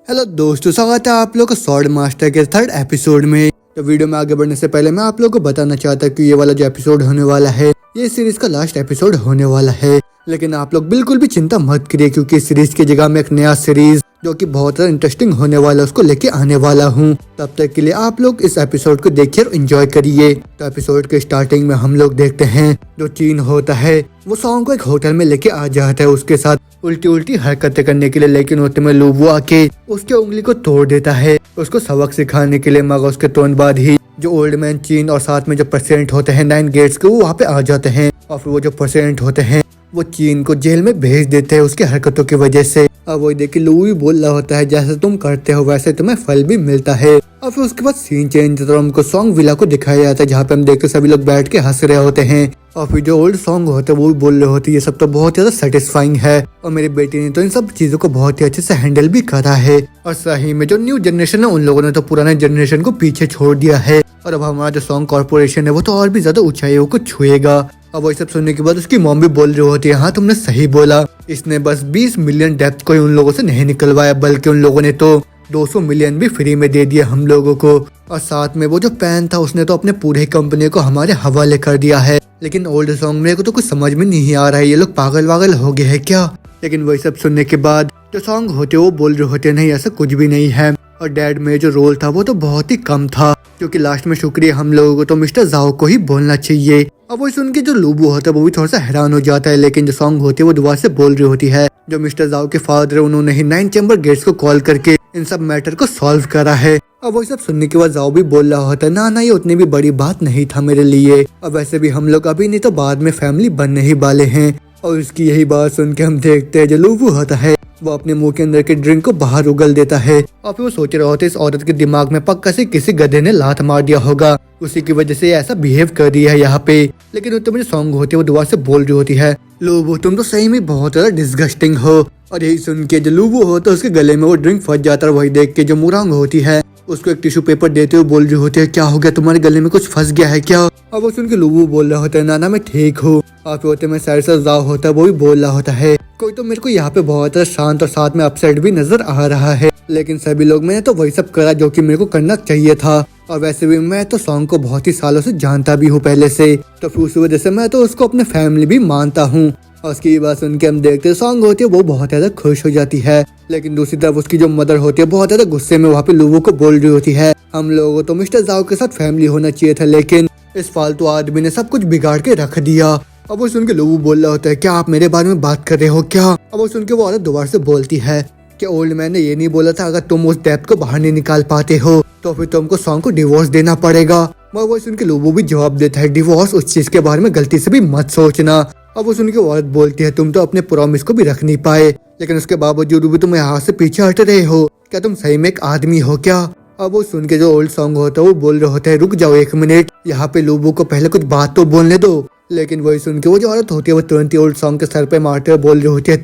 Hello दोस्तों, स्वागत है आप लोग का स्वॉर्ड मास्टर के थर्ड एपिसोड में। तो वीडियो में आगे बढ़ने से पहले मैं आप लोगों को बताना चाहता हूँ कि ये वाला जो एपिसोड होने वाला है ये सीरीज का लास्ट एपिसोड होने वाला है। लेकिन आप लोग बिल्कुल भी चिंता मत करिए, क्योंकि इस सीरीज की जगह में एक नया सीरीज जो कि बहुत ज़्यादा इंटरेस्टिंग होने वाला है उसको लेके आने वाला हूँ। तब तक के लिए आप लोग इस एपिसोड को देखिए और एंजॉय करिए। तो एपिसोड के स्टार्टिंग में हम लोग देखते हैं जो चीन होता है वो सॉन्ग को एक होटल में लेके आ जाता है उसके साथ उल्टी उल्टी हरकतें करने के लिए। लेकिन उतने में लूबू आके उसके उंगली को तोड़ देता है उसको सबक सिखाने के लिए। मगर उसके तुरंत बाद ही जो ओल्ड मैन चीन और साथ में जो प्रेसिडेंट होते हैं 9 गेट्स के वो वहाँ पे आ जाते हैं। और फिर वो जो प्रेसिडेंट होते हैं वो चीन को जेल में भेज देते हैं उसकी हरकतों की वजह से। अब वो देखिए लू भी बोल रहा होता है जैसे तुम करते हो वैसे तुम्हें फल भी मिलता है। और फिर उसके बाद सीन चेंज तो हमको सॉन्ग विला को दिखाया जाता है जहाँ पे हम देखते सभी लोग बैठ के हंस रहे होते हैं। और फिर जो ओल्ड सॉन्ग होते हैं वो भी बोल रहे होते हैं ये सब तो बहुत ज्यादा सेटिस्फाइंग है और मेरी बेटी ने तो इन सब चीजों को बहुत ही अच्छे से हैंडल भी करा है। और सही में जो न्यू जनरेशन है उन लोगों ने तो पुराने जनरेशन को पीछे छोड़ दिया है। और अब हमारा जो सॉन्ग कॉर्पोरेशन है वो तो और भी ज्यादा ऊंचाइयों को छुएगा। अब वो सब सुनने के बाद उसकी मॉम भी बोल रही होती है हाँ तुमने सही बोला, इसने बस 20 मिलियन डेप्थ को ही उन लोगों से नहीं निकलवाया बल्कि उन लोगों ने तो 200 मिलियन भी फ्री में दे दिया हम लोगों को। और साथ में वो जो पैन था उसने तो अपने पूरे कंपनी को हमारे हवाले कर दिया है। लेकिन ओल्ड सॉन्ग मेरे को तो कुछ समझ में नहीं आ रहा है, ये लोग पागल वागल हो गए हैं क्या। लेकिन वही सब सुनने के बाद जो सॉन्ग होते वो बोल रहे होते नहीं ऐसा कुछ भी नहीं है। और डैड में जो रोल था वो तो बहुत ही कम था, क्योंकि लास्ट में शुक्रिया हम लोगों को तो मिस्टर जाओ को ही बोलना चाहिए। अब वो सुन के जो लूबू होता है वो भी थोड़ा सा हैरान हो जाता है। लेकिन जो सॉन्ग होती है वो दोबारा से बोल रही होती है जो मिस्टर जाओ के फादर है उन्होंने ही 9 चैम्बर गेट्स को कॉल करके इन सब मैटर को सॉल्व करा है। अब वो सब सुनने के बाद जाओ भी बोल रहा होता है ना ये उतनी भी बड़ी बात नहीं था मेरे लिए, अब वैसे भी हम लोग अभी नहीं तो बाद में फैमिली बनने ही वाले हैं। और उसकी यही बात सुन के हम देखते हैं जो लूबू होता है वो अपने मुंह के अंदर के ड्रिंक को बाहर उगल देता है। और फिर वो सोच रहा होता है इस औरत के दिमाग में पक्का से किसी गधे ने लात मार दिया होगा, उसी की वजह से ऐसा बिहेव कर रही है यहाँ पे। लेकिन उतने में जो सॉन्ग होती है वो दोबारा से बोल रही होती है लूबू तुम तो सही में बहुत ज्यादा डिस्गस्टिंग हो। और यही सुन के जो लूबू होता है उसके गले में वो ड्रिंक फंस जाता है। वही देख के जो मुरांग होती है उसको एक टिश्यू पेपर देते हुए बोल रही होती है क्या हो गया तुम्हारे गले में कुछ फंस गया है क्या। अब वो सुन के लूबू बोल रहा होता है ना मैं ठीक हूँ। और फिर होते में साइड से जाओ होता है वो भी बोल रहा होता है कोई तो मेरे को यहाँ पे बहुत शांत और साथ में अपसेट भी नजर आ रहा है। लेकिन सभी लोग मैंने तो वही सब करा जो कि मेरे को करना चाहिए था। और वैसे भी मैं तो सॉन्ग को बहुत ही सालों से जानता भी हूँ पहले से, तो फिर उस वजह से मैं तो उसको अपने फैमिली भी मानता हूँ। और उसकी बात सुन के हम देखते सॉन्ग होती है वो बहुत ज्यादा खुश हो जाती है। लेकिन दूसरी तरफ उसकी जो मदर होती है बहुत ज्यादा गुस्से में वहाँ पे लूबू को बोल रही होती है हम लोगों को तो मिस्टर जाओ के साथ फैमिली होना चाहिए था, लेकिन इस फालतू आदमी ने सब कुछ बिगाड़ के रख दिया। अब वो सुन के लूबू बोल रहा होता है क्या आप मेरे बारे में बात कर रहे हो क्या। अब वो सुन के वो औरत दोबारा से बोलती है कि ओल्ड मैन ने ये नहीं बोला था अगर तुम उस डेप्थ को बाहर नहीं निकाल पाते हो तो फिर तुमको सॉन्ग को डिवोर्स देना पड़ेगा। मगर वो सुन के लूबू भी जवाब देता है डिवोर्स उस चीज के बारे में गलती से भी मत सोचना। अब वो सुन के औरत बोलती है तुम तो अपने प्रॉमिस को भी रख नहीं पाए, लेकिन उसके बावजूद भी तुम यहाँ से पीछे हट रहे हो, क्या तुम सही में एक आदमी हो क्या। अब वो सुन के जो ओल्ड सॉन्ग होता है वो बोल रहे होते हैं रुक जाओ 1 मिनट, यहाँ पे लूबू को पहले कुछ बात तो बोलने दो। लेकिन वही सुन के वो जो औरत होती है वो तुरंत ही ओल्ड सॉन्ग के सर पे मारते हुए बोल रही होती है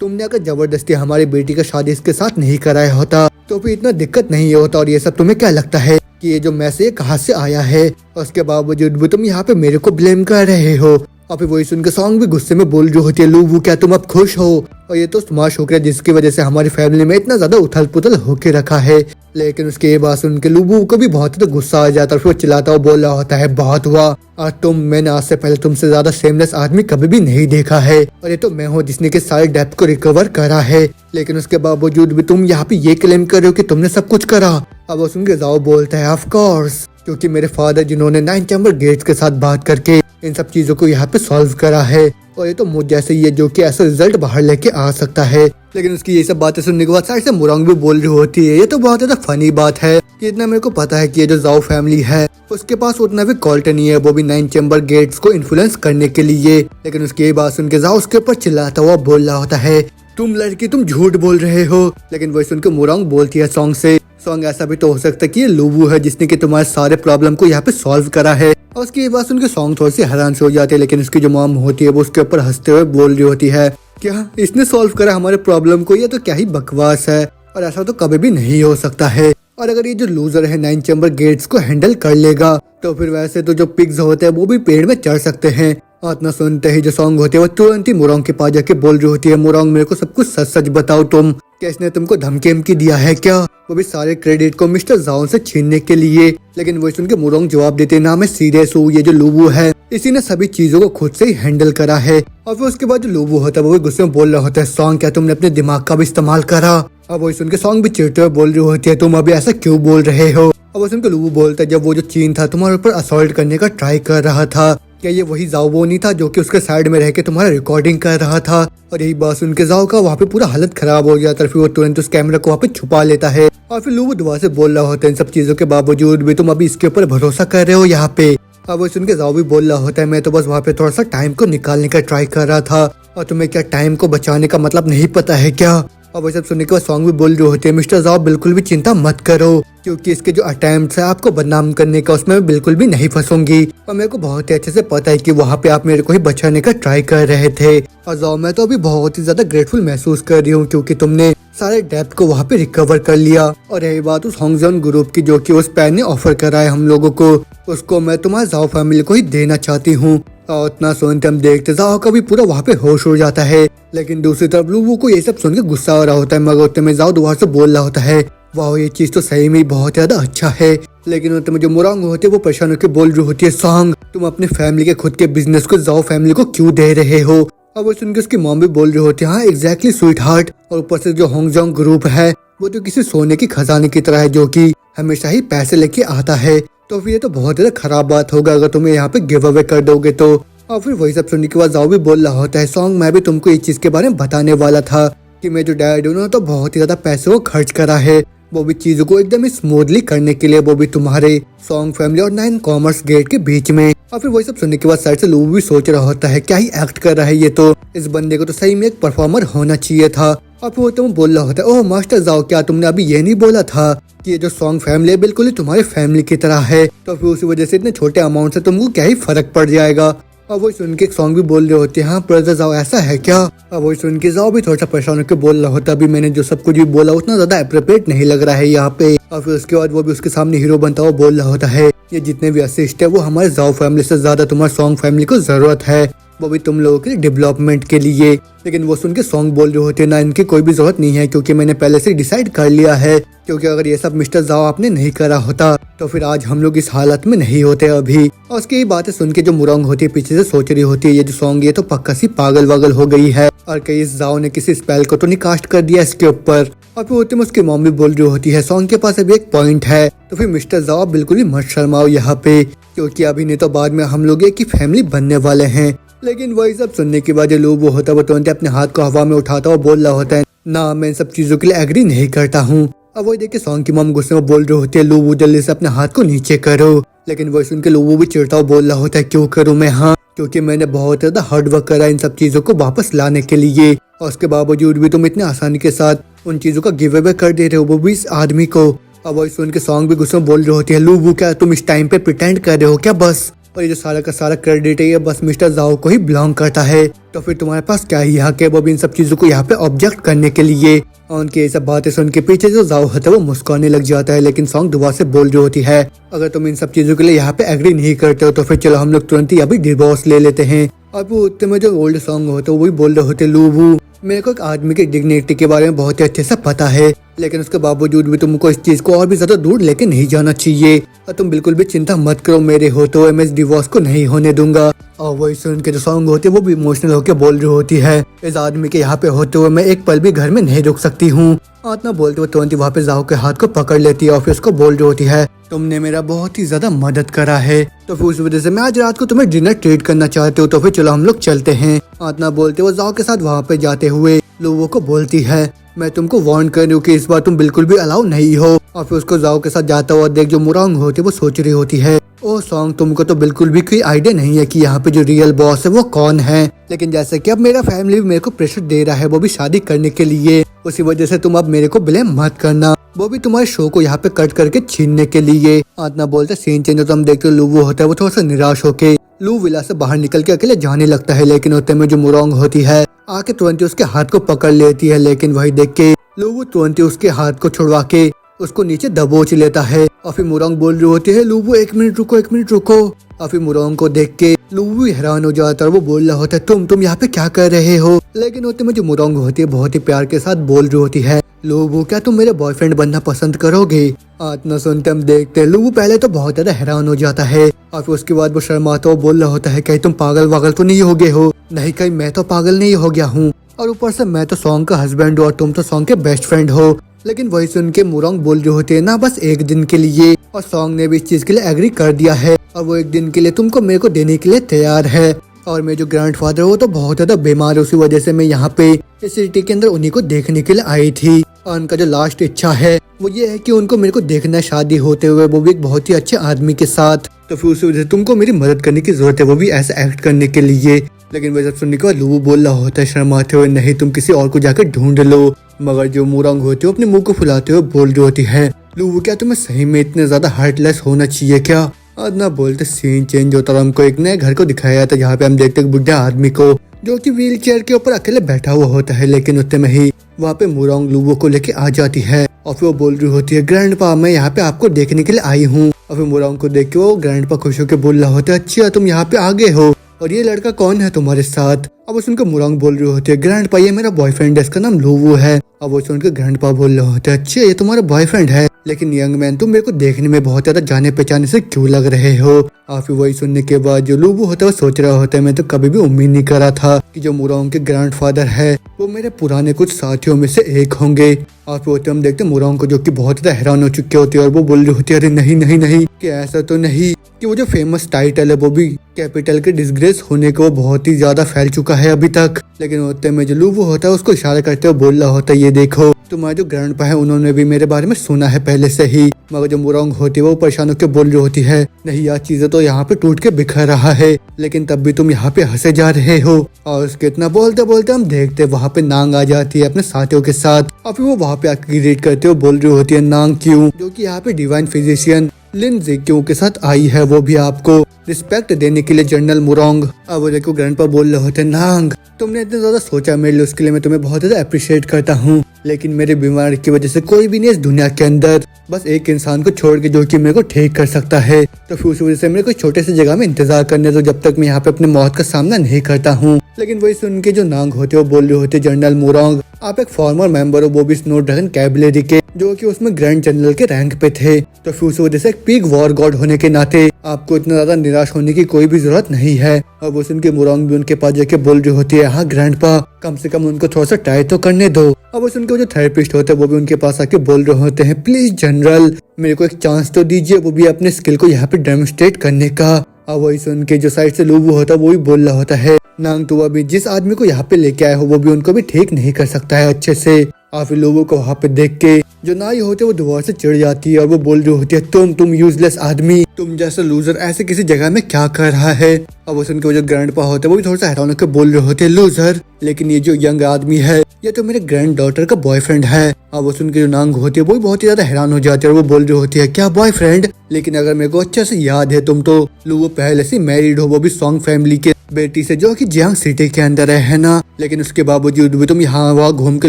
तुमने अगर जबरदस्ती हमारी बेटी का शादी इसके साथ नहीं कराया होता तो फिर इतना दिक्कत नहीं होता। और ये सब तुम्हें क्या लगता है कि ये जो मैसेज कहाँ से आया है, उसके बावजूद भी तुम यहाँ पे मेरे को ब्लेम कर रहे हो। और फिर वही सुन के सॉन्ग भी गुस्से में बोल रही होती है लूबू क्या तुम अब खुश हो, और ये तो तुम्हारा शुक्र है जिसकी वजह से हमारी फैमिली में इतना ज्यादा उथल पुथल होके रखा है। लेकिन उसके ये बात सुन के लूबू को भी बहुत तो गुस्सा आ जाता है। फिर वो चिल्लाता हुआ बोल रहा होता है बहुत हुआ, और मैंने आज से पहले तुमसे ज्यादा सेमलेस आदमी कभी भी नहीं देखा है, और ये तो मैं हूँ जिसने के सारे डेप्थ को रिकवर करा है। लेकिन उसके बावजूद भी तुम यहाँ पे ये क्लेम कर रहे हो कि तुमने सब कुछ करा। अब वो सुन के जाओ बोलता है ऑफ कोर्स, क्योंकि मेरे फादर जिन्होंने 9 चैम्बर गेट्स के साथ बात करके इन सब चीजों को यहाँ पे सॉल्व करा है, और ये तो मुझ जैसे ही है जो कि ऐसा रिजल्ट बाहर लेके आ सकता है। लेकिन उसकी ये सब बातें सुनने के बाद साइड से मुरांग भी बोल रही होती है ये तो बहुत ज्यादा फनी बात है कि इतना मेरे को पता है कि ये जो जाओ फैमिली है उसके पास उतना भी क्वालिटी नहीं है वो भी 9 चैम्बर गेट्स को इन्फ्लुएंस करने के लिए। लेकिन उसकी ये बात सुन के जाओ उसके ऊपर चिल्लाता हुआ बोल रहा होता है तुम लड़की तुम झूठ बोल रहे हो। लेकिन वही सुन के मुरांग बोलती है सॉन्ग ऐसा भी तो हो सकता है कि ये लूबू है जिसने कि तुम्हारे सारे प्रॉब्लम को यहाँ पे सॉल्व करा है। और उसकी ये बात सुन के सॉन्ग थोड़ी सी हैरान से हो जाती है। लेकिन उसकी जो मॉम होती है वो उसके ऊपर हंसते हुए बोल रही होती है क्या इसने सॉल्व करा हमारे प्रॉब्लम को, ये तो क्या ही बकवास है और ऐसा तो कभी भी नहीं हो सकता है। और अगर ये जो लूजर है 9 चैम्बर गेट्स को हैंडल कर लेगा तो फिर वैसे तो जो पिग्स होते हैं वो भी पेड़ में चढ़ सकते हैं। इतना सुनते ही जो सॉन्ग होती है वो तुरंत ही मुरांग के पास जाके बोल रही होती है मुरांग मेरे को सब कुछ सच सच बताओ तुम क्या इसने तुमको धमकी दिया है क्या, वो भी सारे क्रेडिट को मिस्टर जाओ से छीनने के लिए। लेकिन वो सुन के मुरोंग जवाब देते ना मैं सीरियस हूँ, ये जो लूबू है इसी ने सभी चीजों को खुद से ही हैंडल करा है। और फिर उसके बाद जो लूबू होता है वो भी गुस्से में बोल रहा होता है सॉन्ग क्या तुमने अपने दिमाग का भी इस्तेमाल करा। अब वो सुन के सॉन्ग भी चिढ़ते हुए बोल रही होती है तुम अभी ऐसा क्यों बोल रहे हो। अब वो सुन के लूबू बोलता है जब वो जो चीन था तुम्हारे ऊपर असॉल्ट करने का ट्राई कर रहा था, क्या ये वही जाओ नहीं था जो कि उसके साइड में रह के तुम्हारा रिकॉर्डिंग कर रहा था। और यही बात सुन के जाओ का वहाँ पे पूरा हालत खराब हो जाता है। फिर वो तुरंत उस कैमरा को वहाँ पे छुपा लेता है और फिर लूबू दुआ से बोल रहा होता है इन सब चीजों के बावजूद भी तुम अभी इसके ऊपर भरोसा कर रहे हो यहाँ पे। अब वो सुन के जाओ भी बोल रहा होता है मैं तो बस वहाँ पे थोड़ा सा टाइम को निकालने का ट्राई कर रहा था और तुम्हें क्या टाइम को बचाने का मतलब नहीं पता है क्या। और वो सब सुनने के बाद सॉन्ग भी बोल रहे होते हैं मिस्टर जाओ बिल्कुल भी चिंता मत करो क्योंकि इसके जो अटेम्प्ट है आपको बदनाम करने का उसमें मैं बिल्कुल भी नहीं फंसूंगी। और मेरे को बहुत ही अच्छे से पता है कि वहाँ पे आप मेरे को ही बचाने का ट्राई कर रहे थे। और जाओ मैं तो अभी बहुत ही ज्यादा ग्रेटफुल महसूस कर रही हूँ क्योंकि तुमने सारे डेप्थ को वहाँ पे रिकवर कर लिया। और यही बात उस होंगजोन ग्रुप की जो कि उस पैन ने ऑफर करा है हम लोगों को, उसको मैं तुम्हारे जाओ फैमिली को ही देना चाहती हूँ। और उतना सुनते हम देखते जाओ का भी पूरा वहाँ पे होश उड़ जाता है। लेकिन दूसरी तरफ लूबू को ये सब सुन के गुस्सा हो रहा होता है मगर उतने में जाओ दोबारा से बोल रहा होता है वाह ये चीज तो सही में बहुत ज्यादा अच्छा है। लेकिन उतने में जो मुरांग होती है वो परेशान होकर बोल रही होती है सॉन्ग तुम अपनी फैमिली के खुद के बिजनेस को जाओ फैमिली को क्यों दे रहे हो। अब वो सुन के उसकी मॉम भी बोल रही होती है हाँ एग्जैक्टली स्वीट हार्ट। और ऊपर से जो होंगजोंग ग्रुप है वो तो किसी सोने की खजाने की तरह है जो कि हमेशा ही पैसे लेके आता है। तो फिर ये तो बहुत ज्यादा खराब बात होगा अगर तुम्हें यहाँ पे गिव अवे कर दोगे तो। और फिर वही सब सुनने के बाद जाओ भी बोल रहा होता है सॉन्ग मैं भी तुमको इस चीज के बारे में बताने वाला था कि मैं जो डैड हूँ तो बहुत ही ज्यादा पैसे को खर्च करा है वो भी चीजों को एकदम स्मूथली करने के लिए, वो भी तुम्हारे सॉन्ग फैमिली और 9 कॉमर्स गेट के बीच में। और फिर वही सब सुनने के बाद साइड से लूबू भी सोच रहा होता है क्या ही एक्ट कर रहा है ये तो, इस बंदे को तो सही में एक परफॉर्मर होना चाहिए था। और फिर वो तुम बोल रहा होता है ओह मास्टर जाओ क्या तुमने अभी ये नहीं बोला था कि ये जो सॉन्ग फैमिली है बिल्कुल ही तुम्हारी फैमिली की तरह है, तो फिर उसी वजह से इतने छोटे अमाउंट से तुमको क्या ही फर्क पड़ जाएगा। और वही सुन के एक सॉन्ग भी बोल रहे होते हैं हाँ ब्रदर जाओ ऐसा है क्या। और वही सुन के जाओ भी थोड़ा सा परेशान होकर बोल रहा होता अभी मैंने जो सब कुछ भी बोला उतना ज्यादा अप्रोप्रिएट नहीं लग रहा है यहाँ पे। और फिर उसके बाद वो भी उसके सामने हीरो बनता हुआ बोल रहा होता है ये जितने भी असिस्ट है वो हमारे जाओ फैमिली से ज्यादा तुम्हारे सॉन्ग फैमिली को जरूरत है, वो भी तुम लोगों के डेवलपमेंट के लिए। लेकिन वो सुन के सॉन्ग बोल रहे होते ना इनकी कोई भी जरूरत नहीं है क्योंकि मैंने पहले से डिसाइड कर लिया है क्योंकि अगर ये सब मिस्टर जाओ आपने नहीं करा होता तो फिर आज हम लोग इस हालत में नहीं होते अभी। और उसकी ये बातें सुन के जो मुरंग होती है पीछे से सोच रही होती है ये जो सॉन्ग ये तो पक्का सी पागल वागल हो गई है और कहीं इस जाओ ने किसी स्पेल को तो नहीं कास्ट कर दिया इसके ऊपर। और फिर होते में उसकी मॉम भी बोल रही होती है सॉन्ग के पास अभी एक पॉइंट है तो फिर मिस्टर जाओ बिल्कुल ही मत शर्माओ यहाँ पे क्योंकि अभी नहीं तो बाद में हम लोग एक ही फैमिली बनने वाले हैं। लेकिन वही सब सुनने के बाद जो लोग वो होता है वो तुरंत अपने हाथ को हवा में उठाता हुआ बोल रहा होता है ना मैं इन सब चीजों के लिए एग्री नहीं करता हूँ। अब वही देख के सॉन्ग की मॉम गुस्से में बोल रही होती है लूबू जल्दी से अपने हाथ को नीचे करो। लेकिन वही सुन के लूबू भी चिढ़ता हुआ बोल रहा होता है क्यों करूँ मैं, हाँ क्योंकि मैंने बहुत ज्यादा हार्ड वर्क करा इन सब चीजों को वापस लाने के लिए और उसके बावजूद भी तुम इतने आसानी के साथ उन चीजों का गिव अवे कर दे रहे हो वो भी इस आदमी को। अब वही सुन के सॉन्ग भी गुस्से में बोल रही होती है लूबू क्या तुम इस टाइम पे प्रिटेंड कर रहे हो क्या बस, और ये जो सारा का सारा क्रेडिट है ये बस मिस्टर जाओ को ही बिलोंग करता है तो फिर तुम्हारे पास क्या ही हक है वो भी इन सब चीजों को यहाँ पे ऑब्जेक्ट करने के लिए। और उनकी ये सब बातें सुन के पीछे जो जाओ होता है वो मुस्कुराने लग जाता है। लेकिन सॉन्ग दुआ से बोल रही होती है अगर तुम इन सब चीजों के लिए यहाँ पे एग्री नहीं करते हो तो फिर चलो हम लोग तुरंत ही अभी डिवोर्स ले लेते हैं। और वो उतने में जो ओल्ड सॉन्ग होते हैं वही बोल रहे होते लूबू मेरे को एक आदमी की डिग्निटी के बारे में बहुत ही अच्छे से पता है लेकिन उसके बावजूद भी तुमको इस चीज को और भी ज्यादा दूर लेके नहीं जाना चाहिए और तुम बिल्कुल भी चिंता मत करो मेरे हो तो मैं इस डिवोर्स को नहीं होने दूंगा। और वही सुन के जो सॉन्ग होती है वो भी इमोशनल होकर बोल रही होती है इस आदमी के यहाँ पे होते हुए मैं एक पल भी घर में नहीं रुक सकती हूँ। इतना बोलते हुए तुरंत वहाँ पे जाओ के हाथ को पकड़ लेती है और फिर उसको बोल रही होती है तुमने मेरा बहुत ही ज्यादा मदद करा है तो फिर उस वजह से मैं आज रात को तुम्हें डिनर ट्रीट करना चाहती हूँ तो फिर चलो हम लोग चलते हैं। इतना बोलते हुए जाओ के साथ वहाँ पे जाते हुए लोगों को बोलती है मैं तुमको वार्न कर रही हूँ कि इस बार तुम बिल्कुल भी अलाउ नहीं हो। और फिर उसको जाओ के साथ जाता हुआ देख जो मुरांग होती है वो सोच रही होती है ओ सॉन्ग तुमको तो बिल्कुल भी कोई आइडिया नहीं है कि यहाँ पे जो रियल बॉस है वो कौन है। लेकिन जैसे कि अब मेरा फैमिली भी मेरे को प्रेशर दे रहा है वो भी शादी करने के लिए, उसी वजह से तुम अब मेरे को ब्लेम मत करना, वो भी तुम्हारे शो को यहाँ पे कट करके छीनने के लिए। इतना बोलते सीन चेंज होता हम देखते लूबू होता है वो थोड़ा सा निराश होके लू विला से बाहर निकल के अकेले जाने लगता है। लेकिन उतने में जो मुरोंग होती है आके तुरंत उसके हाथ को पकड़ लेती है। लेकिन वही देख के लूबू तुरंत उसके हाथ को छुड़वा के उसको नीचे दबोच लेता है। और फिर मुरोंग बोल रही होती है, लूबू एक मिनट रुको। और फिर मुरोंग को देख के लूबू भी हैरान हो जाता है और वो बोल रहा होता है, तुम यहाँ पे क्या कर रहे हो। लेकिन उतने में जो मुरोंग होती है बहुत ही प्यार के साथ बोल रही होती है, लूबू क्या तुम मेरे बॉयफ्रेंड बनना पसंद करोगे। इतना सुनते हम देखते हैं लूबू पहले तो बहुत ज्यादा हैरान हो जाता है और फिर उसके बाद वो शर्माता हुआ बोल रहा होता है, कहीं तुम पागल वागल तो नहीं हो गए हो। नहीं, कहीं मैं तो पागल नहीं हो गया हूँ, और ऊपर से मैं तो सॉन्ग का हस्बैंड हूँ और तुम तो सॉन्ग के बेस्ट फ्रेंड हो। लेकिन वही सुन के मुरोंग बोल रहे होते हैं, ना बस एक दिन के लिए, और सॉन्ग ने भी इस चीज के लिए एग्री कर दिया है और वो एक दिन के लिए तुमको मेरे को देने के लिए तैयार है। और मेरे जो ग्रैंडफादर वो तो बहुत ज्यादा बीमार है, उसी वजह से मैं यहाँ पे इस सिटी के अंदर उन्हीं को देखने के लिए आई थी। और उनका जो लास्ट इच्छा है वो ये है कि उनको मेरे को देखना है शादी होते हुए, वो भी एक बहुत ही अच्छे आदमी के साथ। तो फिर उसी वजह से तुमको मेरी मदद करने की जरूरत है, वो भी ऐसा एक्ट करने के लिए। लेकिन वह सब सुनने के बाद लूबू बोल रहा होता है शर्माते हुए, नहीं तुम किसी और को जाकर ढूंढ लो। मगर जो मुरोंग होती है अपने मुंह को फुलाते हुए बोल रही होती है, लूबू क्या तुम्हें सही में इतने ज्यादा हार्टलेस होना चाहिए क्या। ना बोलते सीन चेंज होता और हमको एक नए घर को दिखाया जाता है जहाँ पे हम देखते हैं बुढ़ा आदमी को जो कि व्हील चेयर के ऊपर अकेले बैठा हुआ होता है। लेकिन उतने में ही वहाँ पे मुरोंग लूबू को लेके आ जाती है और फिर वो बोल रही होती है, ग्रैंडपा मैं यहाँ पे आपको देखने के लिए आई हूँ। और फिर मुरोंग को देख के वो ग्रैंडपा खुश होकर बोल रहा होता है, अच्छा तुम यहाँ पे आ गए हो, और ये लड़का कौन है तुम्हारे साथ। अब सुनकर मुरोंग बोल रही होती है, ग्रैंडपा ये मेरा बॉयफ्रेंड है, इसका नाम लूबू है। अब वो सुनकर ग्रैंडपा बोल रहे होते हैं, अच्छा ये तुम्हारा बॉयफ्रेंड है, लेकिन यंग मैन तुम मेरे को देखने में बहुत ज्यादा जाने पहचाने से क्यों लग रहे हो। और फिर वही सुनने के बाद जो लूबू होता है वो सोच रहा होता है, मैं तो कभी भी उम्मीद नहीं करा था कि जो मुरोंग के ग्रैंडफादर है वो मेरे पुराने कुछ साथियों में से एक होंगे। और फिर हम देखते हैं मुरोंग को जो कि बहुत ज्यादा हैरान हो चुके होते हैं और वो बोल रही होती है, अरे नहीं कि ऐसा तो नहीं कि वो जो फेमस टाइटल है वो भी कैपिटल के डिसग्रेस होने को बहुत ही ज्यादा फैल चुका है अभी तक। लेकिन होते में जो लूबू होता है उसको इशारा करते हुए बोल रहा होता है, ये देखो तुम्हारे जो ग्रैंडपा है उन्होंने भी मेरे बारे में सुना है पहले से ही। मगर जो मुरोंग होती है वो परेशान होकर बोल रही होती है, नहीं यार चीजें तो यहाँ पे टूट के बिखर रहा है, लेकिन तब भी तुम यहाँ पे हंसे जा रहे हो। और उसके इतना बोलते बोलते हम देखते वहाँ पे नांग आ जाती है अपने साथियों के साथ और फिर वो वहाँ पे आके ग्रीट करते हुए बोल रही होती है, नांग क्यों, जो कि यहाँ पे डिवाइन फिजिशियन लिन जिक्यों के साथ आई है, वो भी आपको रिस्पेक्ट देने के लिए जनरल मुरोंग। अब वो देखो ग्रैंडपा बोल रहे होते, नांग तुमने इतना ज्यादा सोचा मेरे लिए, उसके लिए मैं तुम्हें बहुत ज्यादा अप्रिशिएट करता हूँ, लेकिन मेरे बीमारी की वजह से कोई भी नहीं इस दुनिया के अंदर, बस एक इंसान को छोड़ के जो कि मेरे को ठीक कर सकता है। तो फिर उस वजह से मेरे को छोटे से जगह में इंतजार करने दो जब तक मैं यहाँ पे अपने मौत का सामना नहीं करता हूँ। लेकिन वही सुन के जो नांग होते वो बोल रहे होते, जनरल मुरोंग आप एक फॉर्मर मेंबर हो, वो भी स्नो ड्रैगन कैबिलरी के, जो कि उसमें ग्रैंड जनरल के रैंक पे थे। तो फिर उस वजह से एक पीक वॉर गॉड होने के नाते आपको इतना ज्यादा निराश होने की कोई भी जरूरत नहीं है। और वो सुन के मुरोंग भी उनके पास जाके बोल रही होती है, हाँ ग्रैंडपा कम से कम उनको थोड़ा सा ट्राई तो करने दो। और वो सुन के जो थेरेपिस्ट होते हैं वो भी उनके पास आके बोल रहे होते हैं, प्लीज जनरल मेरे को एक चांस तो दीजिए, वो भी अपने स्किल को यहाँ पे डेमोन्स्ट्रेट करने का। और वही सुन के जो साइड से लूबू होता है वो भी बोल रहा होता है, नांग तो अभी जिस आदमी को यहाँ पे लेके आए हो वो भी उनको भी ठीक नहीं कर सकता है अच्छे से। और फिर लोगों को वहाँ पे देख के जो नाई होते वो दोबारा से चिढ़ जाती है और वो बोल रही होती है, तुम यूजलेस आदमी, तुम जैसा लूजर ऐसे किसी जगह में क्या कर रहा है। और वो सुन के वो जो ग्रैंडपा होते हैं वो भी थोड़ा सा हैरान होकर बोल रहे होते हैं, लूजर, लेकिन ये जो यंग आदमी है ये तो मेरे ग्रैंड डॉटर का बॉयफ्रेंड है। और वो सुन के जो नांग होती है वो भी बहुत ही ज्यादा हैरान हो जाती है और वो बोल रही होती है, क्या बॉयफ्रेंड, लेकिन अगर मेरे को अच्छे से याद है तुम तो लूबू पहले से मैरिड हो, वो भी सॉन्ग फैमिली के बेटी से जो कि जियांग सिटी के अंदर है ना, लेकिन उसके बावजूद भी तुम यहाँ वहाँ घूम के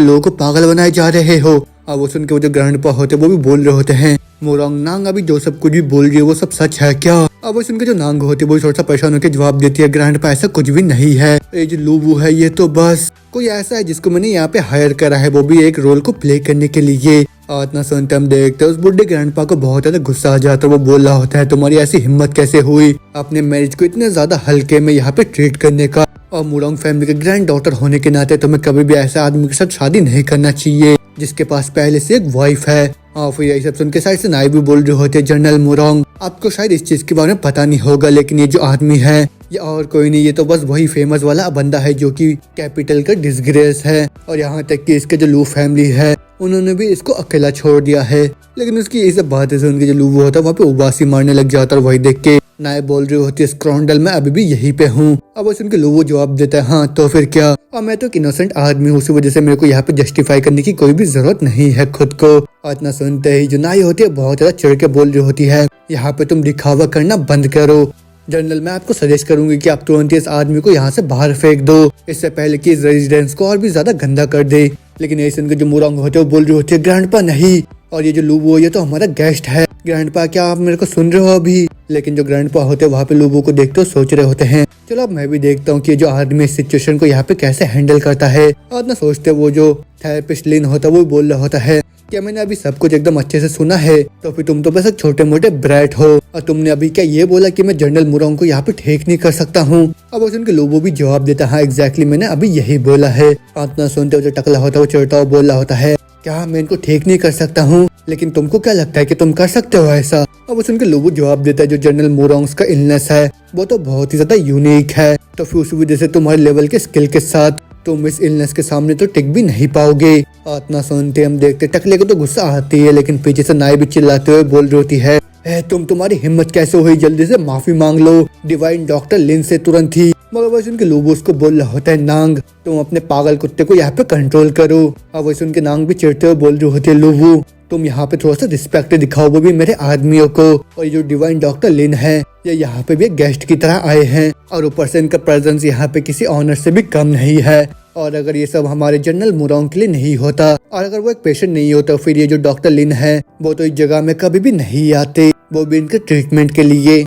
लोगों को पागल बनाए जा रहे हो। और वो सुन के वो जो ग्रैंडपा होते वो भी बोल रहे होते हैं, मुरोंग नांग अभी जो सब कुछ भी बोल रही है वो सब सच है क्या। अब वो सुन के जो नांग होती है वो थोड़ा सा परेशान होकर जवाब देती है, ग्रैंडपा ऐसा कुछ भी नहीं है, ये जो लूबू है ये तो बस कोई ऐसा है जिसको मैंने यहाँ पे हायर करा है, वो भी एक रोल को प्ले करने के लिए। और इतना सुनते हम देखते हैं उस बुढ़े ग्रैंडपा को बहुत ज्यादा गुस्सा आ जाता है। वो बोल रहा होता है, तुम्हारी ऐसी हिम्मत कैसे हुई अपने मैरिज को इतने ज्यादा हल्के में यहाँ पे ट्रीट करने का, और मुरोंग फैमिली के ग्रैंड डॉटर होने के नाते तुम्हें कभी भी ऐसे आदमी के साथ शादी नहीं करना चाहिए जिसके पास पहले से एक वाइफ है। और फिर यही सब सुन के साइड से नाई भी बोल रहे होते, जनरल मुरोंग आपको शायद इस चीज के बारे में पता नहीं होगा, लेकिन ये जो आदमी है ये और कोई नहीं, ये तो बस वही फेमस वाला बंदा है जो कि कैपिटल का डिसग्रेस है, और यहाँ तक कि इसके जो लू फैमिली है उन्होंने भी इसको अकेला छोड़ दिया है। लेकिन उसकी ये सब बातें सुन के जो लूबू होता है वहाँ पे उबासी मारने लग जाता है, और वही देख के नाय बोल रही होती है, स्क्रॉन्डल मैं अभी भी यहीं पे हूँ। अब सुन के लूबू जवाब देता है, हाँ तो फिर क्या, और मैं तो एक इनोसेंट आदमी हूँ, उसी वजह से मेरे को यहाँ पे जस्टिफाई करने की कोई भी जरूरत नहीं है खुद को। और इतना सुनते ही जो नाई होती है बहुत ज्यादा चिढ़ के बोल रही होती है, यहाँ पे तुम दिखावा करना बंद करो। जनरल मैं आपको सजेस्ट करूंगी कि आप तुरंत इस आदमी को यहाँ से बाहर फेंक दो, इससे पहले कि इस रेजिडेंस को और भी ज्यादा गंदा कर दे। लेकिन यही सुनकर जो मुरोंग होते हैं वो बोल रहे होते हैं, ग्रैंडपा नहीं, और ये जो लूबो ये तो हमारा गेस्ट है। ग्रैंडपा क्या आप मेरे को सुन रहे हो अभी? लेकिन जो ग्रैंडपा होते हैं वहाँ पे लूबो को देखते हो सोच रहे होते हैं चलो अब मैं भी देखता हूँ कि जो आदमी इस सिचुएशन को यहाँ पे कैसे हैंडल करता है। और ना सोचते वो जो थेरेपिस्ट लिन होता है वो बोल रहा होता है क्या मैंने अभी सब कुछ एकदम अच्छे से सुना है? तो फिर तुम तो बस एक छोटे मोटे ब्रैट हो और तुमने अभी क्या ये बोला कि मैं जनरल मुरोंग को यहाँ पे ठीक नहीं कर सकता हूँ? अब वो सुन के लोबो भी जवाब देता हाँ एग्जैक्टली मैंने अभी यही बोला है। इतना सुनते हो जो टकला होता है वो चिढ़ता हुआ बोल रहा होता है क्या मैं इनको ठीक नहीं कर सकता हूँ? लेकिन तुमको क्या लगता है कि तुम कर सकते हो ऐसा? अब सुन के लोबो जवाब देता है जो जनरल मुरोंग्स का इलनेस है वो तो बहुत ही ज्यादा यूनिक है, तो फिर उस वजह से तुम्हारे लेवल के स्किल के साथ तुम इस इलनेस के सामने तो टिक भी नहीं पाओगे। इतना सुनते हम देखते टकले को तो गुस्सा आती है, लेकिन पीछे से नाई भी चिल्लाते हुए बोल रही होती है तुम्हारी हिम्मत कैसे हुई? जल्दी से माफी मांग लो डिवाइन डॉक्टर लिन से तुरंत ही। मगर वैसे उनके लोबो उसको बोल रहा होता है नांग तुम अपने पागल कुत्ते को यहाँ पे कंट्रोल करो। और वैसे उनके नांग भी चिढ़ते हुए बोल रही होती है लोबो तुम यहाँ पे थोड़ा सा रिस्पेक्ट दिखाओ वो भी मेरे आदमियों को। और ये जो डिवाइन डॉक्टर लिन है ये यहाँ पे भी एक गेस्ट की तरह आए हैं और ऊपर से इनका प्रेजेंस यहाँ पे किसी ऑनर से भी कम नहीं है। और अगर ये सब हमारे जनरल मुरोंग के लिए नहीं होता और अगर वो एक पेशेंट नहीं होता फिर ये जो डॉक्टर लिन है वो तो इस जगह में कभी भी नहीं आते, वो भी इनके ट्रीटमेंट के लिए।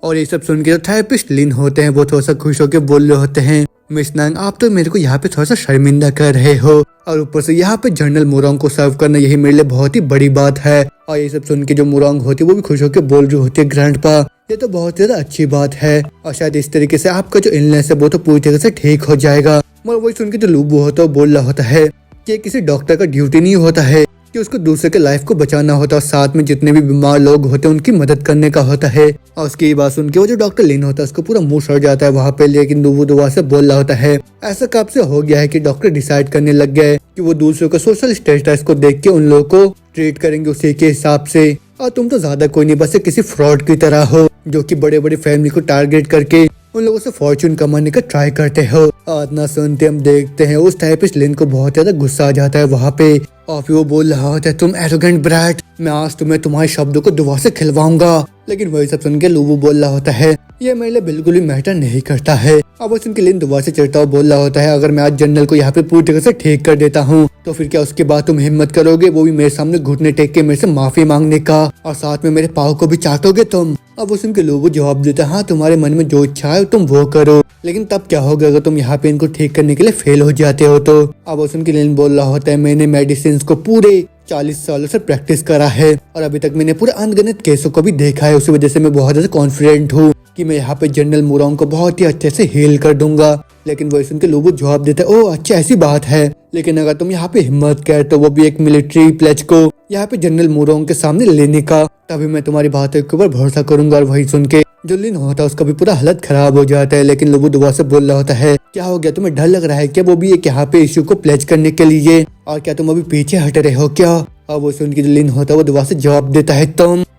और ये सब सुन के जो थेरेपिस्ट लिन होते हैं वो थोड़ा सा खुश होकर बोल रहे होते हैं मिस नांग आप तो मेरे को यहाँ पे थोड़ा सा शर्मिंदा कर रहे हो और ऊपर से यहाँ पे जनरल मुरोंग को सर्व करना यही मेरे लिए बहुत ही बड़ी बात है। और ये सब सुन के जो मुरोंग होती है वो भी खुश होकर बोल रही होती है ग्रैंडपा ये तो बहुत ज्यादा अच्छी बात है और शायद इस तरीके से आपका जो इलनेस है वो तो पूरी तरह से ठीक हो जाएगा। मगर वही सुन के जो लूबो होता है वो बोल रहा होता है कि किसी डॉक्टर का ड्यूटी नहीं होता है कि उसको दूसरे के लाइफ को बचाना होता है और साथ में जितने भी बीमार लोग होते हैं उनकी मदद करने का होता है। और उसकी बात सुन के वो जो डॉक्टर लिन होता है उसको पूरा मुंह सड़ जाता है वहाँ पे, लेकिन लूबो दोबारा से बोल रहा होता है ऐसा कब से हो गया है कि डॉक्टर डिसाइड करने लग गए कि वो दूसरों का सोशल स्टेटस को देख के उन लोगों को ट्रीट करेंगे उसी के हिसाब से। और तुम तो ज्यादा कोई नहीं बस किसी फ्रॉड की तरह हो जो कि बड़े बड़े फैमिली को टारगेट करके उन लोगों से फॉर्चून कमाने का ट्राई करते हो। और ना सुनते हम देखते हैं उस थेरेपिस्ट लिन को बहुत ज्यादा गुस्सा आ जाता है वहाँ पे और फिर वो बोल रहा होता है तुम एरोगेंट ब्रैट मैं आज तुम्हें तुम्हारे शब्दों को दोबारा से खिलवाऊंगा। लेकिन वही सब सुन के लूबो बोल रहा होता है ये मेरे लिए बिल्कुल भी मैटर नहीं करता है। अब वो सुन के लिन दोबारा से चिढ़ता हुआ बोल रहा होता है अगर मैं आज जनरल को यहाँ पे पूरी तरह से ठीक कर देता हूँ तो फिर क्या उसके बाद तुम हिम्मत करोगे वो भी मेरे सामने घुटने टेक के मेरे से माफी मांगने का और साथ में मेरे पाँव को भी चाटोगे तुम? अब वो सुन के लोगो जवाब देता हाँ तुम्हारे मन में जो इच्छा है तुम वो करो, लेकिन तब क्या होगा अगर तुम यहाँ पे इनको ठीक करने के लिए फेल हो जाते हो तो? अब वो सुन के लिन बोल रहा होता है मैंने मेडिसिन को पूरे 40 सालों से प्रैक्टिस करा है और अभी तक मैंने पूरे अनगिनत केसों को भी देखा है, उसी वजह से मैं बहुत ज्यादा कॉन्फिडेंट हूँ कि मैं यहाँ पे जनरल मुरोंग को बहुत ही अच्छे से हील कर दूंगा। लेकिन वही सुन के लोगो जवाब देता है ओह अच्छा ऐसी बात है, लेकिन अगर तुम यहाँ पे हिम्मत कर तो वो भी एक मिलिट्री प्लेज को यहाँ पे जनरल मुरोंग के सामने लेने का, तभी मैं तुम्हारी बातों के ऊपर भरोसा करूंगा। और वही सुन के जो लिन होता है उसका भी पूरा हालत खराब हो जाता है। लेकिन लोगो दोबारा से बोल रहा होता है क्या हो गया तुम्हें डर लग रहा है क्या वो भी एक यहाँ पे इश्यू को प्लेज करने के लिए, और क्या तुम अभी पीछे हट रहे हो क्या? और वो सुन के जो लिन होता है वो दोबारा से जवाब देता है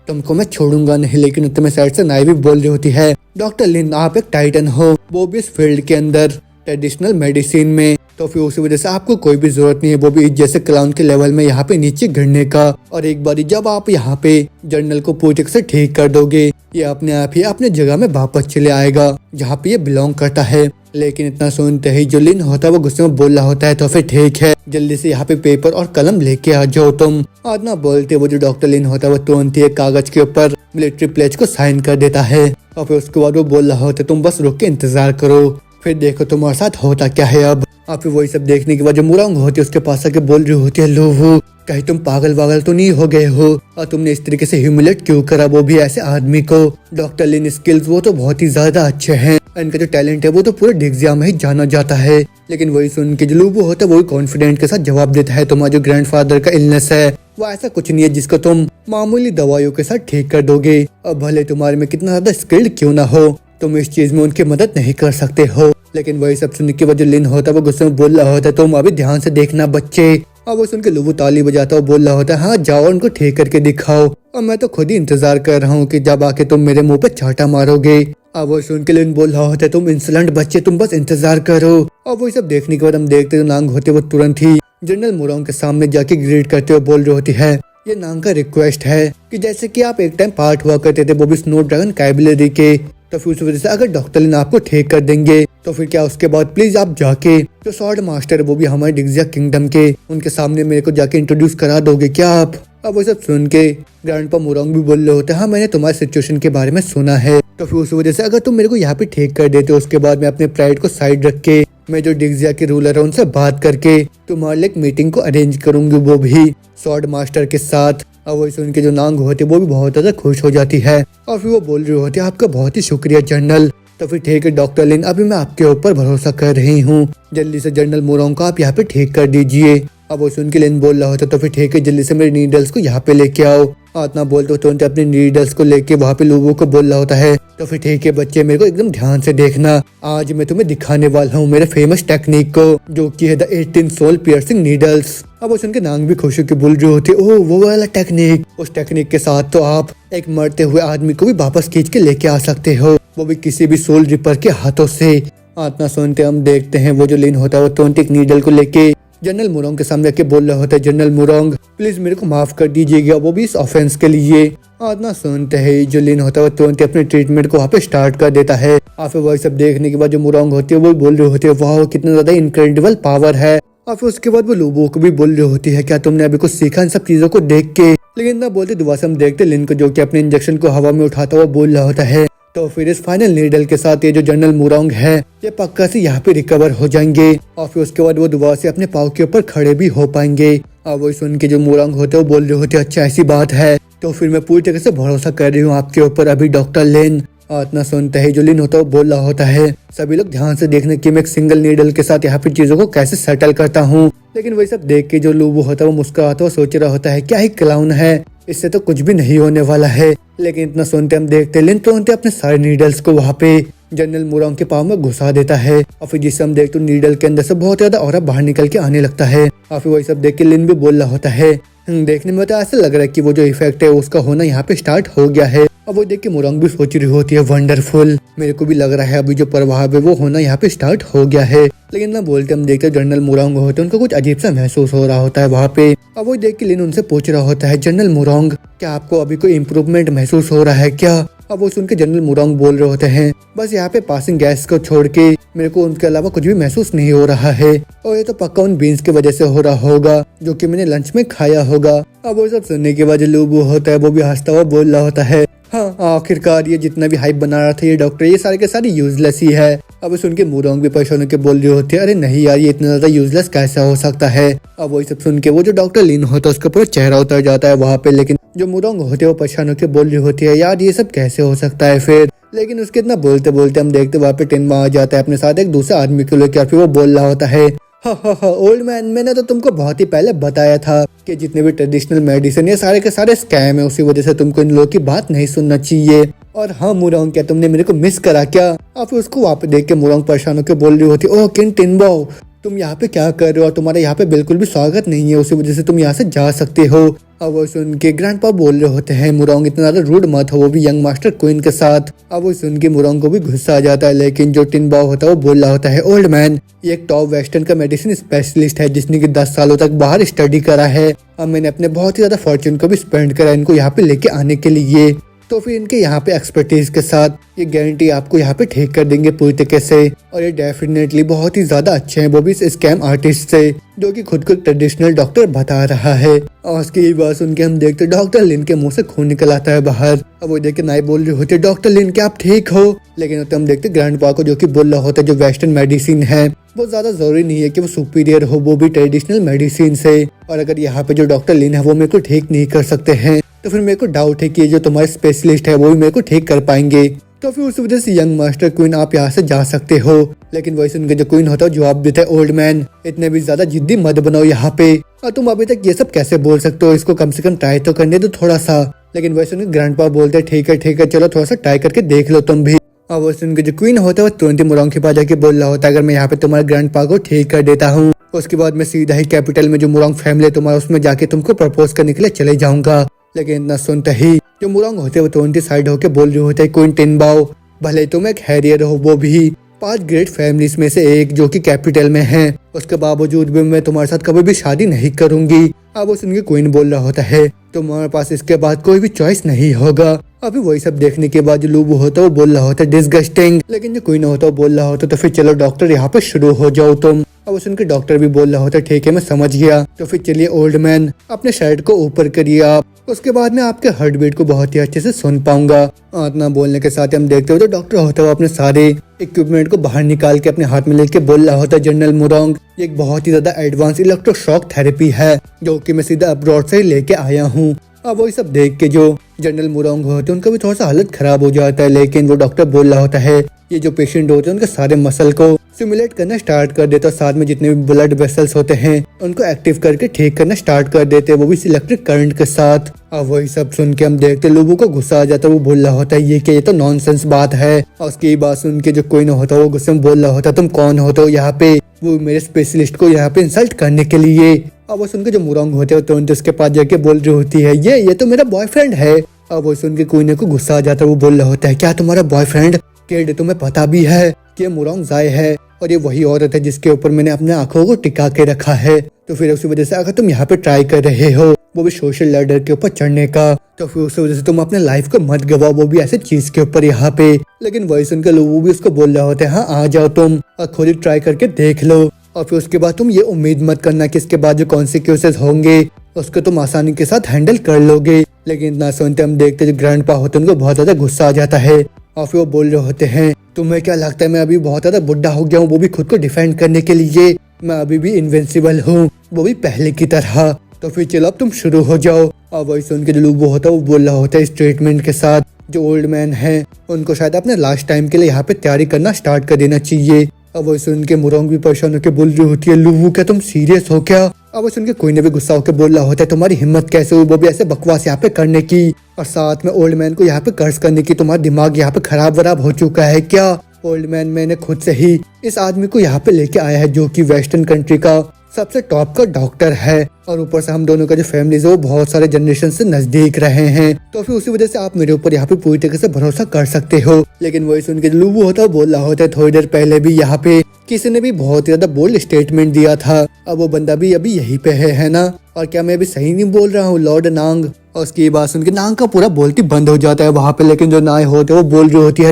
तुमको मैं छोड़ूंगा नहीं। लेकिन उतने साइड से नाई भी बोल रही होती है डॉक्टर लिन आप एक टाइटन हो वो भी इस फील्ड के अंदर ट्रेडिशनल मेडिसिन में, तो फिर उसी वजह से आपको कोई भी जरूरत नहीं है वो भी जैसे क्लाउन के लेवल में यहाँ पे नीचे गिरने का। और एक बार जब आप यहाँ पे जनरल को पूरी से ठीक कर दोगे ये अपने आप ही अपने जगह में वापस चले आएगा जहाँ पे ये बिलोंग करता है। लेकिन इतना सुनते ही जो लिन होता है वो गुस्से में बोल रहा होता है तो फिर ठीक है जल्दी से यहाँ पे पेपर और कलम लेके आ जाओ तुम। और ना बोलते वो जो डॉक्टर लिन होता है वो तुरंत ही एक कागज के ऊपर मिलिट्री प्लेज को साइन कर देता है और फिर उसके बाद वो बोल रहा होता है तुम बस रुक के इंतजार करो फिर देखो तुम्हारे साथ होता क्या है अब। और फिर वही सब देखने के बाद जो मुरोंग होती है उसके पास आके बोल रही होती है लोगो कहीं तुम पागल वागल तो नहीं हो गए हो और तुमने इस तरीके से ह्यूमिलेट क्यों करा वो भी ऐसे आदमी को? डॉक्टर लिन स्किल्स वो तो बहुत ही ज्यादा अच्छे हैं, इनका जो टैलेंट है वो तो पूरे डिग्जिया में ही जाना जाता है। लेकिन वही सुन के जो लूबो होता है वही कॉन्फिडेंट के साथ जवाब देता है तुम्हारा जो ग्रैंडफादर का इलनेस है वो ऐसा कुछ नहीं है जिसको तुम मामूली दवाइयों के साथ ठीक कर दोगे, और भले तुम्हारे में कितना ज्यादा स्किल्ड क्यों ना हो तुम इस चीज में उनकी मदद नहीं कर सकते हो। लेकिन वही सब सुनने के बाद जो लिन होता है वो गुस्से में बोल रहा होता है तुम अभी ध्यान से देखना बच्चे। और वो सुन के लूबो ताली बजाता है बोल रहा होता है हाँ जाओ उनको ठीक करके दिखाओ और मैं तो खुद ही इंतजार कर रहा हूँ कि जब आके तुम मेरे मुंह पे चाटा मारोगे। अब वो सुन के लिन बोल रहा होता है तुम इंसलेंट बच्चे तुम बस इंतजार करो। और वो सब देखने के बाद हम देखते नांग होते वो तुरंत ही जनरल मुरोंग के सामने जाके ग्रीट करते हुए बोल रही होती है ये नांग का रिक्वेस्ट है कि जैसे कि आप एक टाइम पार्ट हुआ करते थे वो भी स्नो ड्रैगन कैबिलरी के, तो फिर उस वजह से अगर डॉक्टर लिन आपको ठीक कर देंगे तो फिर क्या उसके बाद प्लीज आप जाके जो स्वॉर्ड मास्टर है वो भी हमारे डिग्जिया किंगडम के उनके सामने मेरे को जाके इंट्रोड्यूस करा दोगे क्या आप? अब वो सब सुन के ग्रैंडपा मोरंग भी बोल रहे होते हैं, हाँ मैंने तुम्हारे सिचुएशन के बारे में सुना है, तो फिर उस वजह से अगर तुम मेरे को यहाँ पे ठीक कर देते हो, उसके बाद मैं अपने प्राइड को साइड रख के मैं जो डिग्जिया के रूलर है उनसे बात करके तुम्हारे लिए एक मीटिंग को अरेंज करूंगी, वो भी स्वॉर्ड मास्टर के साथ। अब वही सुन के जो नांग होती है वो भी बहुत ज्यादा खुश हो जाती है और फिर वो बोल रही होती है, आपका बहुत ही शुक्रिया जनरल। तो फिर ठीक है डॉक्टर लिन, अभी मैं आपके ऊपर भरोसा कर रही हूँ, जल्दी से जनरल मोरंग को आप यहाँ पे ठीक कर दीजिए। अब वो सुन के लिन बोल रहा होता तो फिर ठीक है जल्दी से मेरे नीडल्स को यहाँ पे लेके आओ। आतना बोलते हो तुरंत अपने नीडल्स को लेके वहाँ पे लोगों को बोल रहा होता है, तो फिर ठीक है बच्चे मेरे को एकदम ध्यान से देखना, आज मैं तुम्हें दिखाने वाला हूँ मेरे फेमस टेक्निक को, जो कि है द 18 सोल पियर्सिंग नीडल्स। अब वो सुन के नांग भी खुशी की बोल रही होती है, ओह वो वाला टेक्निक, उस टेक्निक के साथ तो आप एक मरते हुए आदमी को भी वापस खींच के लेके आ सकते हो, वो भी किसी भी सोल रिपर के हाथों से। आतना सुनते हम देखते हैं वो जो लिन होता है वो तुरंत एक नीडल को लेके जनरल मोरंग के सामने आके बोल रहा होता है, जनरल मोरंग प्लीज मेरे को माफ कर दीजिएगा, वो भी इस ऑफेंस के लिए। आतना सुनते है जो लिन होता है वो तुरंत अपने ट्रीटमेंट को वहाँ पे स्टार्ट कर देता है। और फिर वही सब देखने के बाद जो मोरंग होती है वो बोल रही होती है, वाह कितना ज्यादा इनक्रेडिबल पावर है। और फिर उसके बाद वो लोगों को भी बोल रही होती है, क्या तुमने अभी कुछ सीखा इन सब चीजों को देख के। लेकिन ना बोलते दोबारा से हम देखते लिन को जो कि अपने इंजेक्शन को हवा में उठाता हुआ बोल रहा होता है, तो फिर इस फाइनल नीडल के साथ ये जो जनरल मोरंग है ये पक्का से यहाँ पे रिकवर हो जाएंगे और फिर उसके बाद वो दोबारा से अपने पाँव के ऊपर खड़े भी हो पाएंगे। और वो सुन के जो मोरंग होते हैं वो बोल रहे होते, अच्छा ऐसी बात है, तो फिर मैं पूरी तरह से भरोसा कर रही हूँ आपके ऊपर अभी डॉक्टर लिन। इतना सुनते ही जो लिन होता है वो बोल रहा होता है, सभी लोग ध्यान से देखने की मैं एक सिंगल नीडल के साथ यहाँ पे चीजों को कैसे सेटल करता हूँ। लेकिन वही सब देख के जो लूबू होता है वो मुस्कुराता हुआ सोच रहा होता है, क्या ही क्लाउन है, इससे तो कुछ भी नहीं होने वाला है। लेकिन इतना सुनते हम देखते लिन तुरंत अपने सारे नीडल्स को वहाँ पे जनरल मोरंग के पाँव में घुसा देता है और फिर जिससे हम देखते नीडल के अंदर से बहुत ज्यादा ऑरा बाहर निकल के आने लगता है। और फिर वही सब देख के लिन भी बोल रहा होता है, देखने में तो ऐसा लग रहा है कि वो जो इफेक्ट है उसका होना यहाँ पे स्टार्ट हो गया है। अब वो देख के मोरंग भी सोच रही होती है, वंडरफुल, मेरे को भी लग रहा है अभी जो प्रभाव है वो होना यहाँ पे स्टार्ट हो गया है। लेकिन ना बोलते हम देखते जनरल मोरंग होते हैं उनको कुछ अजीब सा महसूस हो रहा होता है वहाँ पे। अब वो देख के लिन उनसे पूछ रहा होता है, जनरल मोरंग क्या आपको अभी कोई इम्प्रूवमेंट महसूस हो रहा है क्या। अब वो सुन के जनरल मोरंग बोल रहे होते हैं, बस यहाँ पे पासिंग गैस को छोड़ के मेरे को उनके अलावा कुछ भी महसूस नहीं हो रहा है, और ये तो पक्का उन बीन्स की वजह से हो रहा होगा जो कि मैंने लंच में खाया होगा। अब वो सब सुनने के बाद जो लूबू होता है वो भी हंसता हुआ बोल रहा होता है, हाँ आखिरकार ये जितना भी हाइप बना रहा था ये डॉक्टर ये सारे के सारे यूजलेस ही है। अब सुन के मोरंग भी परेशान होकर बोल रही होती है, अरे नहीं यार ये इतना ज्यादा यूजलेस कैसा हो सकता है। अब वही सब सुन के वो जो डॉक्टर लिन होता है उसका पूरा चेहरा उतर जाता है वहाँ पे। लेकिन जो मोरंग होते हैं वो परेशान होकर बोल रही होती है, यार ये सब कैसे हो सकता है फिर। लेकिन उसके इतना बोलते बोलते हम देखते वहाँ पे टिनबा आ जाता है अपने साथ एक दूसरे आदमी को लेकर, फिर वो बोल रहा होता है, हा ओल्ड मैन, मैंने तो तुमको बहुत ही पहले बताया था कि जितने भी ट्रेडिशनल मेडिसिन ये सारे के सारे स्कैम है, उसी वजह से तुमको इन लोगों की बात नहीं सुनना चाहिए। और हाँ मोरंग क्या तुमने मेरे को मिस करा क्या। और फिर उसको वहाँ पे देख के मोरंग परेशान होकर बोल रही होती, ओह किंग टिनबो तुम यहाँ पे क्या कर रहे हो और तुम्हारा यहाँ पे बिल्कुल भी स्वागत नहीं है, उसी वजह से तुम यहाँ से जा सकते हो। अब वो सुन के ग्रैंडपा बोल रहे होते हैं, मोरंग इतना ज्यादा रूड मत हो, वो भी यंग मास्टर क्वीन के साथ। अब वो सुन के मोरंग को भी गुस्सा आ जाता है। लेकिन जो टिनबा होता है वो बोल रहा होता है, ओल्ड मैन ये एक टॉप वेस्टर्न का मेडिसिन स्पेशलिस्ट है जिसने की 10 सालों तक बाहर स्टडी करा है, अब मैंने अपने बहुत ही ज्यादा फॉर्चून को भी स्पेंड करा इनको यहाँ पे लेके आने के लिए। तो फिर इनके यहाँ पे एक्सपर्टीज के साथ ये गारंटी आपको यहाँ पे ठीक कर देंगे पूरी तरीके से, और ये डेफिनेटली बहुत ही ज्यादा अच्छे हैं, वो भी इस स्कैम आर्टिस्ट से जो कि खुद को ट्रेडिशनल डॉक्टर बता रहा है। और उसकी ये बात सुन के हम देखते डॉक्टर लिन के मुंह से खून निकल आता है बाहर। अब वो देख के नाई बोल रही होती है, डॉक्टर लिन क्या आप ठीक हो। लेकिन हम देखते ग्रैंडपा को जो कि बोल रहा होता है जो वेस्टर्न मेडिसिन है वो ज्यादा जरूरी नहीं है कि वो सुपीरियर हो, वो भी ट्रेडिशनल मेडिसिन से, और अगर यहाँ पे जो डॉक्टर लिन है वो मेरे को ठीक नहीं कर सकते हैं तो फिर मेरे को डाउट है कि ये जो तुम्हारे स्पेशलिस्ट है वो भी मेरे को ठीक कर पाएंगे। तो फिर उस वजह से यंग मास्टर क्वीन आप यहाँ से जा सकते हो। लेकिन वही सुन के जो क्वीन होता है जवाब देता है, ओल्ड मैन इतने भी ज्यादा जिद्दी मत बनाओ यहाँ पे, और तुम अभी तक ये सब कैसे बोल सकते हो, इसको कम से कम ट्राई तो करने दो थोड़ा सा। लेकिन वही सुन के ग्रैंडपा बोलते ठीक है चलो थोड़ा सा ट्राई करके देख लो तुम भी। और वो सुन के जो क्वीन होता है वो तुरंत मोरंग के पास जाके बोल रहा होता है, अगर मैं यहाँ पे तुम्हारे ग्रैंडपा को ठीक कर देता हूँ उसके बाद मैं सीधा ही कैपिटल में जो मोरंग फैमिली है तुम्हारा उसमें जाके तुमको प्रपोज करने के लिए चले जाऊंगा। लेकिन इतना सुनते ही जो मोरंग होते हैं वो तुरंत साइड होके बोल रहे होते हैं, क्वीन टिनबाओ भले तुम एक हैरियर हो वो भी 5 ग्रेट फैमिलीज में से एक जो कि कैपिटल में है, उसके बावजूद भी मैं तुम्हारे साथ कभी भी शादी नहीं करूंगी। अब वो सुन के क्वीन बोल रहा होता है, तुम्हारे पास इसके बाद कोई भी चॉइस नहीं होगा। अभी वही सब देखने के बाद जो लूबू होता है वो बोल रहा होता है डिस्गस्टिंग। लेकिन जो क्वीन होता है वो बोल रहा होता तो फिर चलो डॉक्टर यहाँ पे शुरू हो जाओ तुम। अब सुन के डॉक्टर भी बोल रहा होता है ठीक है मैं समझ गया, तो फिर चलिए ओल्ड मैन अपने शर्ट को ऊपर करिए आप, उसके बाद मैं आपके हार्ट बीट को बहुत ही अच्छे से सुन पाऊंगा। इतना बोलने के साथ हम देखते हो तो डॉक्टर होता है अपने सारे इक्विपमेंट को बाहर निकाल के अपने हाथ में लेके बोल रहा होता है जनरल मुरोंग ये एक बहुत ही ज्यादा एडवांस इलेक्ट्रोशॉक थेरेपी है जो कि मैं सीधा अब्रॉड से ही लेके आया हूँ। अब वही सब देख के जो जनरल मुरोंग होते हैं उनका भी थोड़ा सा हालत खराब हो जाता है, लेकिन वो डॉक्टर बोल रहा होता है ये जो पेशेंट होते हैं उनके सारे मसल को सिमुलेट करना स्टार्ट कर देता है, साथ में जितने भी ब्लड वेसल्स होते हैं उनको एक्टिव करके ठीक करना स्टार्ट कर देते हैं, वो भी इलेक्ट्रिक करंट के साथ। अब वही सब सुन के हम देखते लोगों को गुस्सा आ जाता है, वो बोल रहा होता है ये तो नॉनसेंस बात है। और उसकी बात सुन के जो कोई न होता वो गुस्से में बोल रहा होता तुम कौन होते हो यहाँ पे, वो मेरे स्पेशलिस्ट को यहाँ पे इंसल्ट करने के लिए। अब वो सुन के जो मुरोंग होते हैं तुरंत उसके पास जाके बोल रही होती है ये तो मेरा बॉयफ्रेंड है। अब वो सुन के कोई न को गुस्सा आ जाता है, वो बोल रहा होता है क्या तुम्हारा बॉयफ्रेंड, किड तुम्हें पता भी है कि ये मुरोंग जाय है और ये वही औरत है जिसके ऊपर मैंने अपने आंखों को टिका के रखा है, तो फिर उसी वजह से अगर तुम यहाँ पे ट्राई कर रहे हो वो भी सोशल लैडर के ऊपर चढ़ने का, तो फिर उसी वजह से तुम अपने लाइफ को मत गवाओ, वो भी ऐसे चीज के ऊपर यहाँ पे। लेकिन वही सुनकर लोग भी उसको बोल रहे होते हैं हाँ आ जाओ तुम और खुद ही ट्राई करके देख लो, और फिर उसके बाद तुम ये उम्मीद मत करना कि इसके बाद जो कॉन्सिक्वेंसेस होंगे उसको तुम आसानी के साथ हैंडल कर लोगे। लेकिन इतना सुनते हम देखते जो ग्रैंडपा होते हैं उनको बहुत ज्यादा गुस्सा आ जाता है और फिर वो बोल रहे होते हैं तुम्हें क्या लगता है मैं अभी बहुत ज्यादा बुढ़ा हो गया हूँ वो भी खुद को डिफेंड करने के लिए, मैं अभी भी इनविंसिबल हूँ वो भी पहले की तरह, तो फिर चलो अब तुम शुरू हो जाओ। और वही सुन के जो लोग वो होता है वो बोल रहा होता है इस ट्रीटमेंट के साथ जो ओल्ड मैन है उनको शायद अपने लास्ट टाइम के लिए यहाँ पे तैयारी करना स्टार्ट कर देना चाहिए। अब वो सुन के मुरोंग भी परेशान होकर बोल रही होती है लूवू क्या तुम सीरियस हो क्या। अब वो सुन के कोई ने भी गुस्सा होकर बोल रहा होता है तुम्हारी हिम्मत कैसे हुई वो भी ऐसे बकवास यहाँ पे करने की, और साथ में ओल्ड मैन को यहाँ पे कर्ज करने की, तुम्हारा दिमाग यहाँ पे खराब वराब हो चुका है क्या। ओल्ड मैन मैंने खुद से ही इस आदमी को यहाँ पे लेके आया है जो कि वेस्टर्न कंट्री का सबसे टॉप का डॉक्टर है, और ऊपर से हम दोनों का जो फैमिलीज है वो बहुत सारे जनरेशन से नजदीक रहे हैं, तो फिर उसी वजह से आप मेरे ऊपर यहाँ पे पूरी तरीके से भरोसा कर सकते हो। लेकिन वही सुन के लूबू होता है बोल रहा होता है थोड़ी देर पहले भी यहाँ पे किसी ने भी बहुत ज्यादा बोल्ड स्टेटमेंट दिया था, अब वो बंदा भी अभी यहीं पे है ना, और क्या मैं अभी सही नहीं बोल रहा हूँ लॉर्ड नांग। और उसकी बात सुन के नांग का पूरा बोलती बंद हो जाता है वहाँ पे, लेकिन जो नाय होते वो बोल रही होती है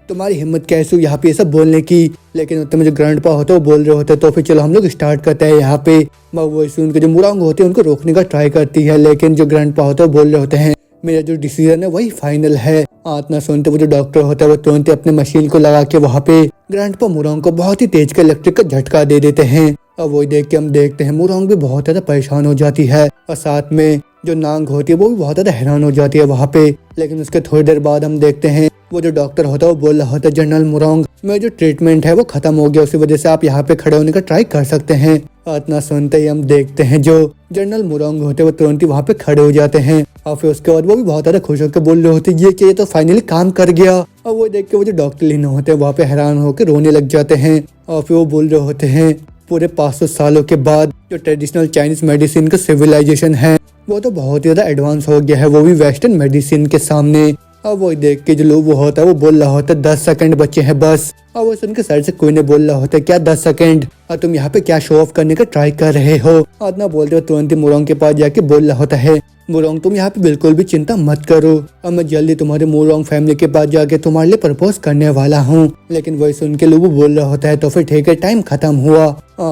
तुम्हारी हिम्मत कैसे यहाँ पे ये सब बोलने की, लेकिन उतने जो ग्रैंडपा होता है वो बोल रहे होते तो फिर चलो हम लोग स्टार्ट करते हैं यहाँ पे। वो सुन के जो मुरांग होते हैं उनको रोकने का ट्राई करती है, लेकिन जो ग्रैंडपा होता है वो बोल रहे होते हैं मेरा जो डिसीजन है वही फाइनल है। इतना सुनते वो जो डॉक्टर होता है वो तुरंत अपने मशीन को लगा के वहाँ पे ग्रैंडपा मुरांग को बहुत ही तेज का इलेक्ट्रिक का झटका दे देते हैं। अब वही देख के हम देखते हैं मुरांग भी बहुत ज्यादा परेशान हो जाती है, और साथ में जो नांग होती है वो भी बहुत ज्यादा हैरान हो जाती है वहाँ पे। लेकिन उसके थोड़ी देर बाद हम देखते हैं वो जो डॉक्टर होता है वो बोल रहा होता है जनरल मुरांग में जो ट्रीटमेंट है वो खत्म हो गया, उसी वजह से आप यहाँ पे खड़े होने का ट्राई कर सकते हैं। इतना सुनते ही हम देखते हैं जो जनरल मुरांग होते हैं वो तुरंत ही वहाँ पे खड़े हो जाते हैं, और फिर उसके बाद वो भी बहुत ज्यादा खुश होकर बोल रहे होते ये तो फाइनली काम कर गया। और वो देख के वो जो डॉक्टर लीन होते हैं वहाँ पे हैरान होकर रोने लग जाते हैं, और फिर वो बोल रहे होते हैं पूरे 500 सालों के बाद जो ट्रेडिशनल चाइनीज मेडिसिन का सिविलाइजेशन है वो तो बहुत ही ज्यादा एडवांस हो गया है, वो भी वेस्टर्न मेडिसिन के सामने। अब वो देख के जो लोग वो होता है वो बोल रहा होता है 10 सेकंड बचे हैं बस। और वो सुन के साइड से कोई ने बोल रहा होता है क्या 10 सेकंड, और तुम यहाँ पे क्या शो ऑफ करने का ट्राई कर रहे हो। इतना बोलते हो तुरंत ही मुरोंग के पास जाके बोल रहा होता है मुरोंग तुम यहाँ पे बिल्कुल भी चिंता मत करो, और मैं जल्दी तुम्हारे मुरोंग फैमिली के पास जाके तुम्हारे लिए प्रपोज करने वाला हूँ। लेकिन वही सुन के लोग बोल रहा होता है तो फिर ठीक है टाइम खत्म हुआ।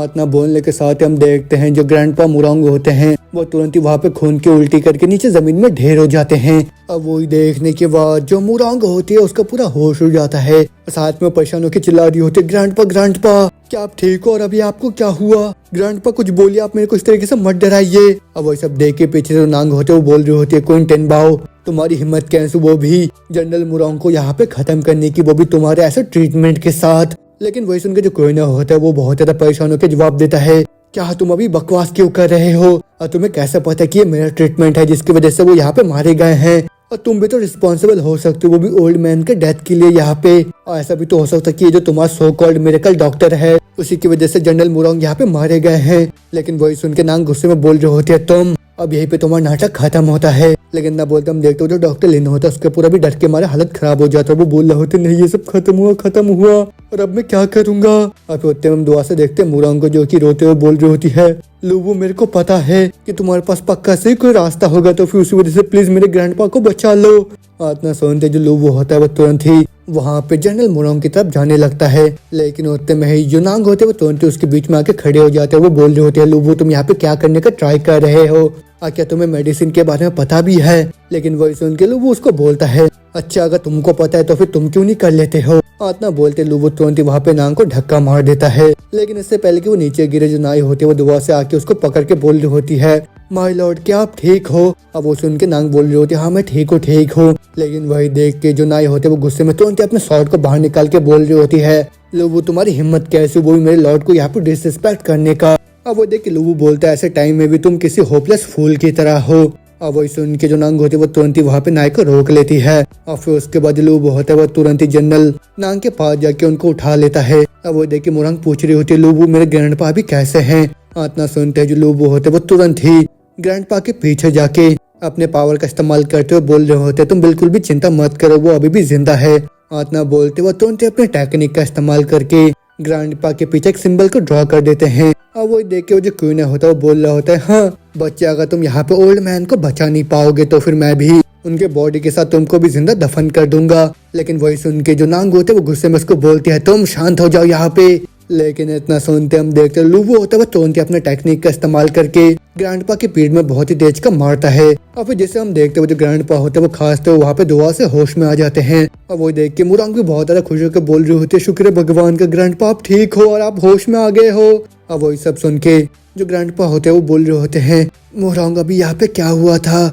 इतना बोलने के साथ हम देखते हैं जो ग्रैंडपा मुरोंग होते हैं वो तुरंत ही वहाँ पे खून की उल्टी करके नीचे जमीन में ढेर हो जाते हैं। अब वही देखने के बाद जो मुरोंग होती है उसका पूरा होश उड़ जाता है, साथ में परेशान होकर चिल्ला रही होती है ग्रैंडपा क्या आप ठीक हो, और अभी आपको क्या हुआ। ग्रैंडपा कुछ बोलिए, आप मेरे को इस तरीके से मत डराइए। अब वही सब देख के पीछे जो नांग होते वो बोल रही होती है क्विंटन बाओ तुम्हारी हिम्मत कैसे, वो भी जनरल मुरोंग को यहाँ पे खत्म करने की, वो भी तुम्हारे ऐसे ट्रीटमेंट के साथ। लेकिन वही सुन के जो कोयना होता है वो बहुत ज्यादा परेशान होकर जवाब देता है क्या तुम अभी बकवास क्यों कर रहे हो, और तुम्हें कैसे पता कि ये मेरा ट्रीटमेंट है जिसकी वजह से वो यहाँ पे मारे गए हैं, और तुम भी तो रिस्पॉन्सिबल हो सकते हो वो भी ओल्ड मैन के डेथ के लिए यहाँ पे। और ऐसा भी तो हो सकता है कि ये जो तुम्हारा सो कॉल्ड मिरेकल डॉक्टर है उसी की वजह से जनरल मुरोंग यहाँ पे मारे गए हैं। लेकिन वही सुन के नांग गुस्से में बोल रहे होते हैं तुम अब यहीं पे तुम्हारा नाटक खत्म होता है। लेकिन ना बोलते हम देखते हो जो डॉक्टर लिन होता है उसके पूरा भी डर के मारे हालत खराब हो जाता है, वो बोल रहे होते नहीं ये सब खत्म हुआ और अब मैं क्या करूंगा। और फिर उतने हम दुआ से देखते हैं मुरोंग को जो कि रोते हुए बोल रही होती है लूबू मेरे को पता है कि तुम्हारे पास पक्का से कोई रास्ता होगा, तो फिर उसी वजह से प्लीज मेरे ग्रैंडपा को बचा लो। इतना सुनते जो लूबू होता है वो तुरंत ही वहाँ पे जनरल मुरोंग की तरफ जाने लगता है। लेकिन उतने में ही जो नांग होते हैं वो तुरंत उसके बीच में आके खड़े हो जाते हैं। वो बोल रहे होते हैं, लूबू तुम यहाँ पे क्या करने का ट्राई कर रहे हो, क्या तुम्हें मेडिसिन के बारे में पता भी है। लेकिन वही सुन के लूबू उसको बोलता है, अच्छा अगर तुमको पता है तो फिर तुम क्यों नहीं कर लेते हो। इतना बोलते लूबू तुरंत ही वहाँ पे नांग को धक्का मार देता है। लेकिन इससे पहले कि वो नीचे गिरे, जो नाई होती है वो दोबारा से आके उसको पकड़ के बोल रही होती है, माय लॉर्ड क्या आप ठीक हो। अब वो सुन के नांग बोल रही होती है, हाँ मैं ठीक हूँ। लेकिन वही देख के जो नाई होते वो गुस्से में तुरंत अपने शॉर्ट को बाहर निकाल के बोल रही होती है, लूबू तुम्हारी हिम्मत कैसे, वो भी मेरे लॉर्ड को यहाँ पे डिसरिस्पेक्ट करने का। अब वो देख के लूबू बोलता है, ऐसे टाइम में भी तुम किसी होपलेस फूल की तरह हो। अब वही सुन के जो नांग होती है वो तुरंत ही वहाँ पे नाई को रोक लेती है। और फिर उसके बाद लूबू होता है वो तुरंत ही जनरल नांग के पास जाके उनको उठा लेता है। अब वो देख के मुरंग पूछ रही होती है, लूबू मेरे ग्रैंडपा अभी कैसे हैं। इतना सुनते हैं जो लूबू होते वो तुरंत ही ग्रैंडपा के पीछे जाके अपने पावर का इस्तेमाल करते हुए बोल रहे होते, तुम बिल्कुल भी चिंता मत करो, वो अभी भी जिंदा है। इतना बोलते वो तुरंत अपने टेक्निक का इस्तेमाल करके ग्रैंडपा के पीछे एक सिंबल को ड्रॉ कर देते हैं। और वो देख के वो जो क्वीन होता है वो बोल रहा होता है, हाँ बच्चे अगर तुम यहाँ पे ओल्ड मैन को बचा नहीं पाओगे तो फिर मैं भी उनके बॉडी के साथ तुमको भी जिंदा दफन कर दूंगा। लेकिन वही सुन के जो नांग होते वो गुस्से में उसको बोलती है, तुम शांत हो जाओ यहाँ पे। लेकिन इतना सुनते हम देखते लूबू होता है वो तुरंत ही अपने टेक्निक का इस्तेमाल करके ग्रैंडपा की पीठ में बहुत ही तेज का मारता है। और फिर जिसे हम देखते हैं वो जो ग्रैंडपा होते हैं वो खासते हुए वहाँ पे दुआ से होश में आ जाते हैं। और वो देख के मुरंग भी बहुत ज्यादा खुश होकर बोल रही होती है, शुक्र है भगवान का ग्रैंडपा आप ठीक हो और आप होश में आ गए हो। और वही सब सुन के जो ग्रैंडपा होते हैं वो बोल रहे होते हैं, मुरंग अभी यहाँ पे क्या हुआ था,